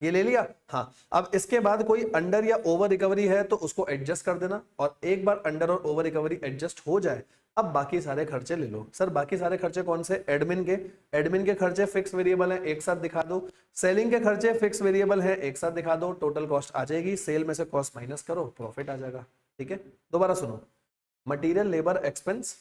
A: ये ले लिया। हाँ, अब इसके बाद कोई अंडर या ओवर रिकवरी है तो उसको एडजस्ट कर देना, और एक बार अंडर और ओवर रिकवरी एडजस्ट हो जाए, अब बाकी सारे खर्चे ले लो। सर बाकी सारे खर्चे कौन से, एडमिन के, एडमिन के खर्चे फिक्स वेरिएबल हैं, एक साथ दिखा दो। सेलिंग के खर्चे फिक्स वेरिएबल हैं, एक साथ दिखा दो, टोटल कॉस्ट आ जाएगी, सेल में से कॉस्ट माइनस करो, प्रॉफिट आ जाएगा। ठीक है, दोबारा सुनो, मटीरियल, लेबर, एक्सपेंस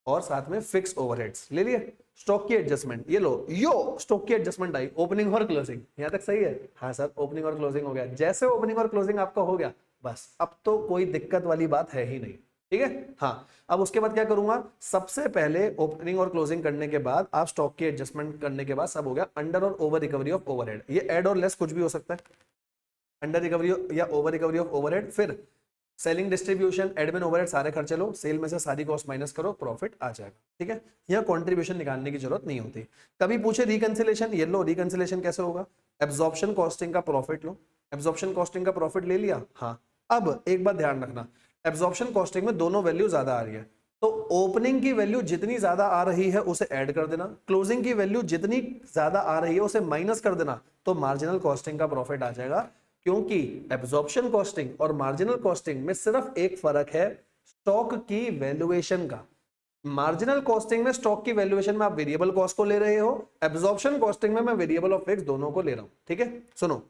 A: और साथ में फिक्स ओवरहेड्स ले लिए। स्टॉक की एडजस्टमेंट, ये लो, यो स्टॉक की एडजस्टमेंट आई, ओपनिंग और क्लोजिंग, यहां तक सही है? हाँ सर, ओपनिंग और क्लोजिंग हो गया। जैसे ओपनिंग और क्लोजिंग आपका हो गया, बस अब तो कोई दिक्कत वाली बात है ही नहीं। ठीक है, हाँ, अब उसके बाद क्या करूंगा, सबसे पहले ओपनिंग और क्लोजिंग करने के बाद आप स्टॉक की एडजस्टमेंट करने के बाद सब हो गया, अंडर और ओवर रिकवरी ऑफ ओवरहेड, ये ऐड और लेस कुछ भी हो सकता है, अंडर रिकवरी या ओवर रिकवरी ऑफ ओवरहेड, फिर सेलिंग, डिस्ट्रीब्यूशन, एडमिन, ओवरहेड, सारे खर्चे लो, सेल में से सारी कॉस्ट माइनस करो, प्रॉफिट आ जाएगा। ठीक है, यह कंट्रीब्यूशन निकालने की जरूरत नहीं होती। कभी पूछे रिकंसिलेशन, ये लो, रिकंसिलेशन कैसे होगा, एब्जॉर्प्शन कॉस्टिंग का प्रॉफिट लो, एब्जॉर्प्शन कॉस्टिंग का प्रॉफिट ले लिया। हाँ, अब एक बात ध्यान रखना, एब्जॉर्प्शन कॉस्टिंग में दोनों वैल्यू ज्यादा आ रही है, तो ओपनिंग की वैल्यू जितनी ज्यादा आ रही है उसे ऐड कर देना, क्लोजिंग की वैल्यू जितनी ज्यादा आ रही है उसे माइनस कर देना, तो मार्जिनल कॉस्टिंग का प्रॉफिट आ जाएगा। क्योंकि एब्जॉर्प्शन कॉस्टिंग और मार्जिनल कॉस्टिंग में सिर्फ एक फर्क है, स्टॉक की वैल्यूएशन का। मार्जिनल कॉस्टिंग में स्टॉक की वैल्यूएशन में आप वेरिएबल कॉस्ट को ले रहे हो, एब्जॉर्प्शन कॉस्टिंग में मैं वेरिएबल और फिक्स दोनों को ले रहा हूं। ठीक है, सुनो,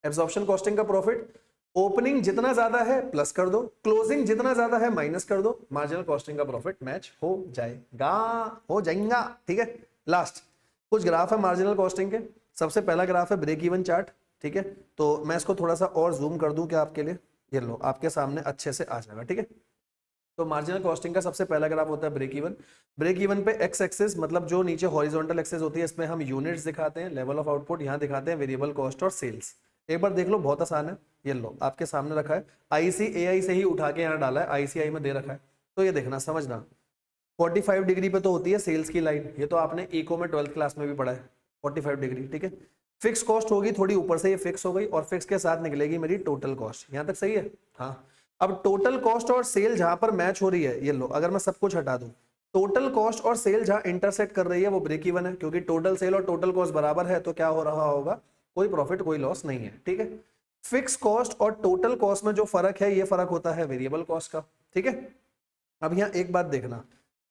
A: एब्जॉर्प्शन कॉस्टिंग का प्रॉफिट, ओपनिंग जितना ज्यादा है प्लस कर दो, क्लोजिंग जितना ज्यादा है माइनस कर दो, मार्जिनल कॉस्टिंग का प्रॉफिट मैच हो जाएगा, हो जाएगा। ठीक है, लास्ट कुछ ग्राफ है मार्जिनल कॉस्टिंग के। सबसे पहला ग्राफ है ब्रेक इवन चार्ट। ठीक है, तो मैं इसको थोड़ा सा और जूम कर दूं क्या आपके लिए, ये लो आपके सामने अच्छे से आ जाएगा। ठीक है, तो मार्जिनल कॉस्टिंग का सबसे पहला ग्राफ होता है ब्रेक इवन। ब्रेक इवन पे एक्स एक्सिस मतलब जो नीचे हॉरिजॉन्टल एक्सिस होती है, इसमें हम यूनिट्स दिखाते हैं, लेवल ऑफ आउटपुट यहाँ दिखाते हैं, वेरिएबल कॉस्ट और सेल्स। एक बार देख लो, बहुत आसान है, ये लो आपके सामने रखा है, ICAI से ही उठा के यहाँ डाला है, ICAI में दे रखा है, तो ये देखना समझना, 45 डिग्री पे तो होती है सेल्स की लाइन, ये तो आपने इको में 12th क्लास में भी पढ़ा है, 45 डिग्री। ठीक है, फिक्स कॉस्ट होगी थोड़ी ऊपर से, ये फिक्स हो गई, और फिक्स के साथ निकलेगी मेरी टोटल कॉस्ट। यहां तक सही है? हाँ, अब टोटल कॉस्ट और सेल जहां पर मैच हो रही है, ये लो, अगर मैं सब कुछ हटा दूं, टोटल कॉस्ट और सेल जहां इंटरसेक्ट कर रही है वो ब्रेक इवन है, क्योंकि टोटल सेल और टोटल कॉस्ट बराबर है, तो क्या हो रहा होगा, कोई प्रॉफिट कोई लॉस नहीं है। ठीक है, फिक्स कॉस्ट और टोटल कॉस्ट में जो फर्क है, ये फर्क होता है वेरिएबल कॉस्ट का। ठीक है, अब यहाँ एक बात देखना,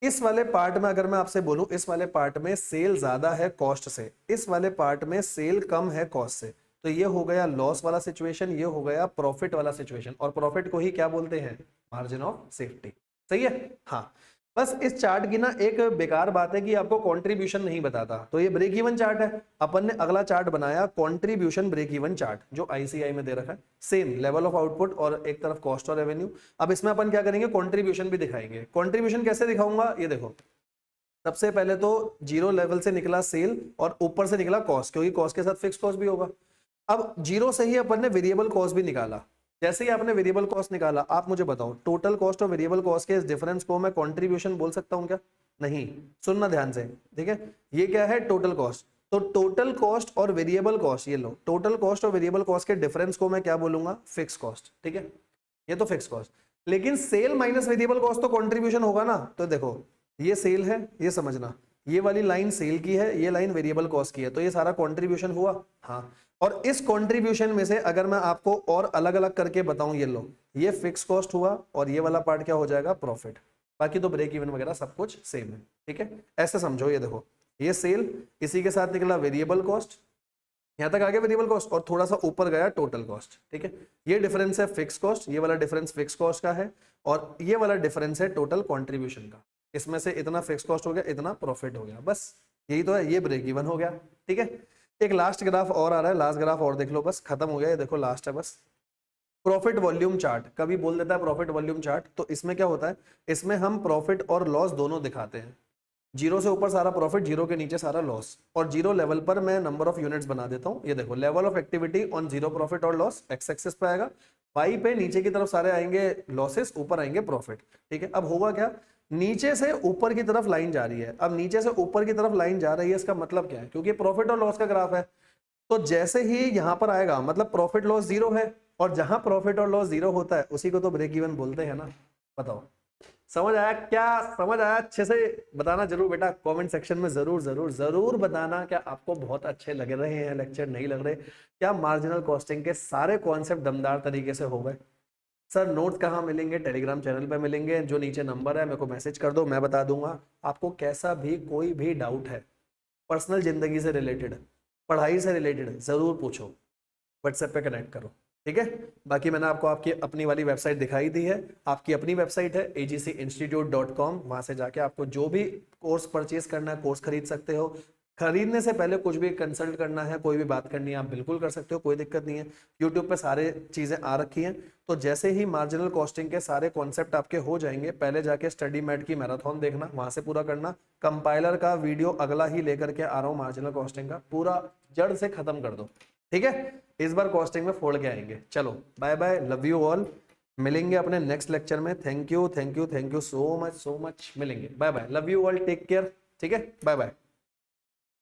A: इस वाले पार्ट में अगर मैं आपसे बोलूं, इस वाले पार्ट में सेल ज्यादा है कॉस्ट से, इस वाले पार्ट में सेल कम है कॉस्ट से, तो ये हो गया लॉस वाला सिचुएशन, ये हो गया प्रॉफिट वाला सिचुएशन, और प्रॉफिट को ही क्या बोलते हैं, मार्जिन ऑफ सेफ्टी। सही है? हाँ, बस इस चार्ट की ना एक बेकार बात है कि आपको कंट्रीब्यूशन नहीं बताता। तो ये ब्रेक इवन चार्ट है, अपन ने अगला चार्ट बनाया कंट्रीब्यूशन ब्रेक इवन चार्ट, जो आईसीआई में दे रखा है, सेम लेवल ऑफ आउटपुट और एक तरफ कॉस्ट और रेवेन्यू। अब इसमें अपन क्या करेंगे, कंट्रीब्यूशन भी दिखाएंगे। कंट्रीब्यूशन कैसे दिखाऊंगा, ये देखो, सबसे पहले तो जीरो लेवल से निकला सेल और ऊपर से निकला कॉस्ट, क्योंकि कॉस्ट के साथ फिक्स कॉस्ट भी होगा। अब जीरो से ही अपन ने वेरिएबल कॉस्ट भी निकाला। जैसे ही आपने वेरिएबल कॉस्ट निकाला, आप मुझे बताओ टोटल कॉस्ट और वेरिएबल कॉस्ट के इस डिफरेंस को मैं कंट्रीब्यूशन बोल सकता हूं क्या? नहीं। सुनना ध्यान से, ठीक है। ये क्या है, टोटल कॉस्ट। तो टोटल कॉस्ट और वेरिएबल कॉस्ट, ये लो, टोटल कॉस्ट और वेरिएबल कॉस्ट के डिफरेंस को मैं क्या बोलूंगा, फिक्स कॉस्ट, ठीक है। ये तो फिक्स कॉस्ट। लेकिन सेल माइनस वेरिएबल कॉस्ट तो कंट्रीब्यूशन होगा ना। तो देखो, ये सेल है, ये समझना, ये वाली लाइन सेल की है, ये लाइन वेरिएबल कॉस्ट की है, तो ये सारा कंट्रीब्यूशन हुआ। हाँ, और इस कंट्रीब्यूशन में से अगर मैं आपको और अलग अलग करके बताऊं, ये लो, ये फिक्स कॉस्ट हुआ और ये वाला पार्ट क्या हो जाएगा, प्रॉफिट। बाकी तो ब्रेक इवन वगैरह सब कुछ सेम है, ठीक है। ऐसे समझो, ये देखो, ये सेल, इसी के साथ निकला वेरिएबल कॉस्ट, यहां तक आ गया वेरिएबल कॉस्ट, और थोड़ा सा ऊपर गया टोटल कॉस्ट, ठीक है। ये डिफरेंस है फिक्स कॉस्ट, ये वाला डिफरेंस फिक्स कॉस्ट का है, और ये वाला डिफरेंस है टोटल कंट्रीब्यूशन का। इसमें से इतना फिक्स कॉस्ट हो गया, इतना प्रॉफिट हो गया, बस यही तो है, ये ब्रेक इवन हो गया, ठीक है। एक लास्ट ग्राफ और आ रहा है, लास्ट ग्राफ और देख लो, बस खत्म हो गया, ये देखो लास्ट है बस। प्रॉफिट वॉल्यूम चार्ट, कभी बोल देता है प्रॉफिट वॉल्यूम चार्ट। तो इसमें क्या होता है, इसमें हम प्रॉफिट और लॉस दोनों दिखाते हैं। जीरो से ऊपर सारा प्रॉफिट, जीरो के नीचे सारा लॉस, और जीरो लेवल पर मैं नंबर ऑफ यूनिट्स बना देता हूं। ये देखो, level of activity on zero profit और लॉस एक्स एक्सिस पे आएगा, वाई पे नीचे की तरफ सारे आएंगे लॉसेस, ऊपर आएंगे प्रॉफिट, ठीक है। अब होगा क्या, नीचे से ऊपर की तरफ लाइन जा रही है। अब नीचे से ऊपर की तरफ लाइन जा रही है, इसका मतलब क्या है, क्योंकि प्रॉफिट और लॉस का ग्राफ है, तो जैसे ही यहां पर आएगा मतलब प्रॉफिट लॉस जीरो है, और जहां प्रॉफिट और लॉस जीरो होता है उसी को तो ब्रेक इवन बोलते हैं ना। बताओ, समझ आया? क्या समझ आया? अच्छे से बताना जरूर बेटा, कमेंट सेक्शन में जरूर जरूर जरूर बताना, क्या आपको बहुत अच्छे लग रहे हैं लेक्चर, नहीं लग रहे? क्या मार्जिनल कॉस्टिंग के सारे कॉन्सेप्ट दमदार तरीके से हो गए? सर नोट्स कहाँ मिलेंगे? टेलीग्राम चैनल पे मिलेंगे, जो नीचे नंबर है मेरे को मैसेज कर दो, मैं बता दूंगा। आपको कैसा भी कोई भी डाउट है, पर्सनल जिंदगी से रिलेटेड, पढ़ाई से रिलेटेड, जरूर पूछो, व्हाट्सएप पे कनेक्ट करो, ठीक है। बाकी मैंने आपको आपकी अपनी वाली वेबसाइट दिखाई दी है, आपकी अपनी वेबसाइट है agcinstitute.com, वहां से जाके आपको जो भी कोर्स परचेज करना है, कोर्स खरीद सकते हो। खरीदने से पहले कुछ भी कंसल्ट करना है, कोई भी बात करनी है, आप बिल्कुल कर सकते हो, कोई दिक्कत नहीं है। यूट्यूब पे सारे चीजें आ रखी हैं। तो जैसे ही मार्जिनल कॉस्टिंग के सारे कॉन्सेप्ट आपके हो जाएंगे, पहले जाके स्टडी मैट की मैराथन देखना, वहां से पूरा करना। कंपाइलर का वीडियो अगला ही लेकर के आ रहा हूँ, मार्जिनल कॉस्टिंग का पूरा जड़ से खत्म कर दो, ठीक है। इस बार कॉस्टिंग में फोड़ के आएंगे। चलो bye bye, love you all, मिलेंगे अपने नेक्स्ट लेक्चर में। Thank you thank you thank you so much मिलेंगे। Bye bye, love you all, take care, ठीक है, बाय बाय।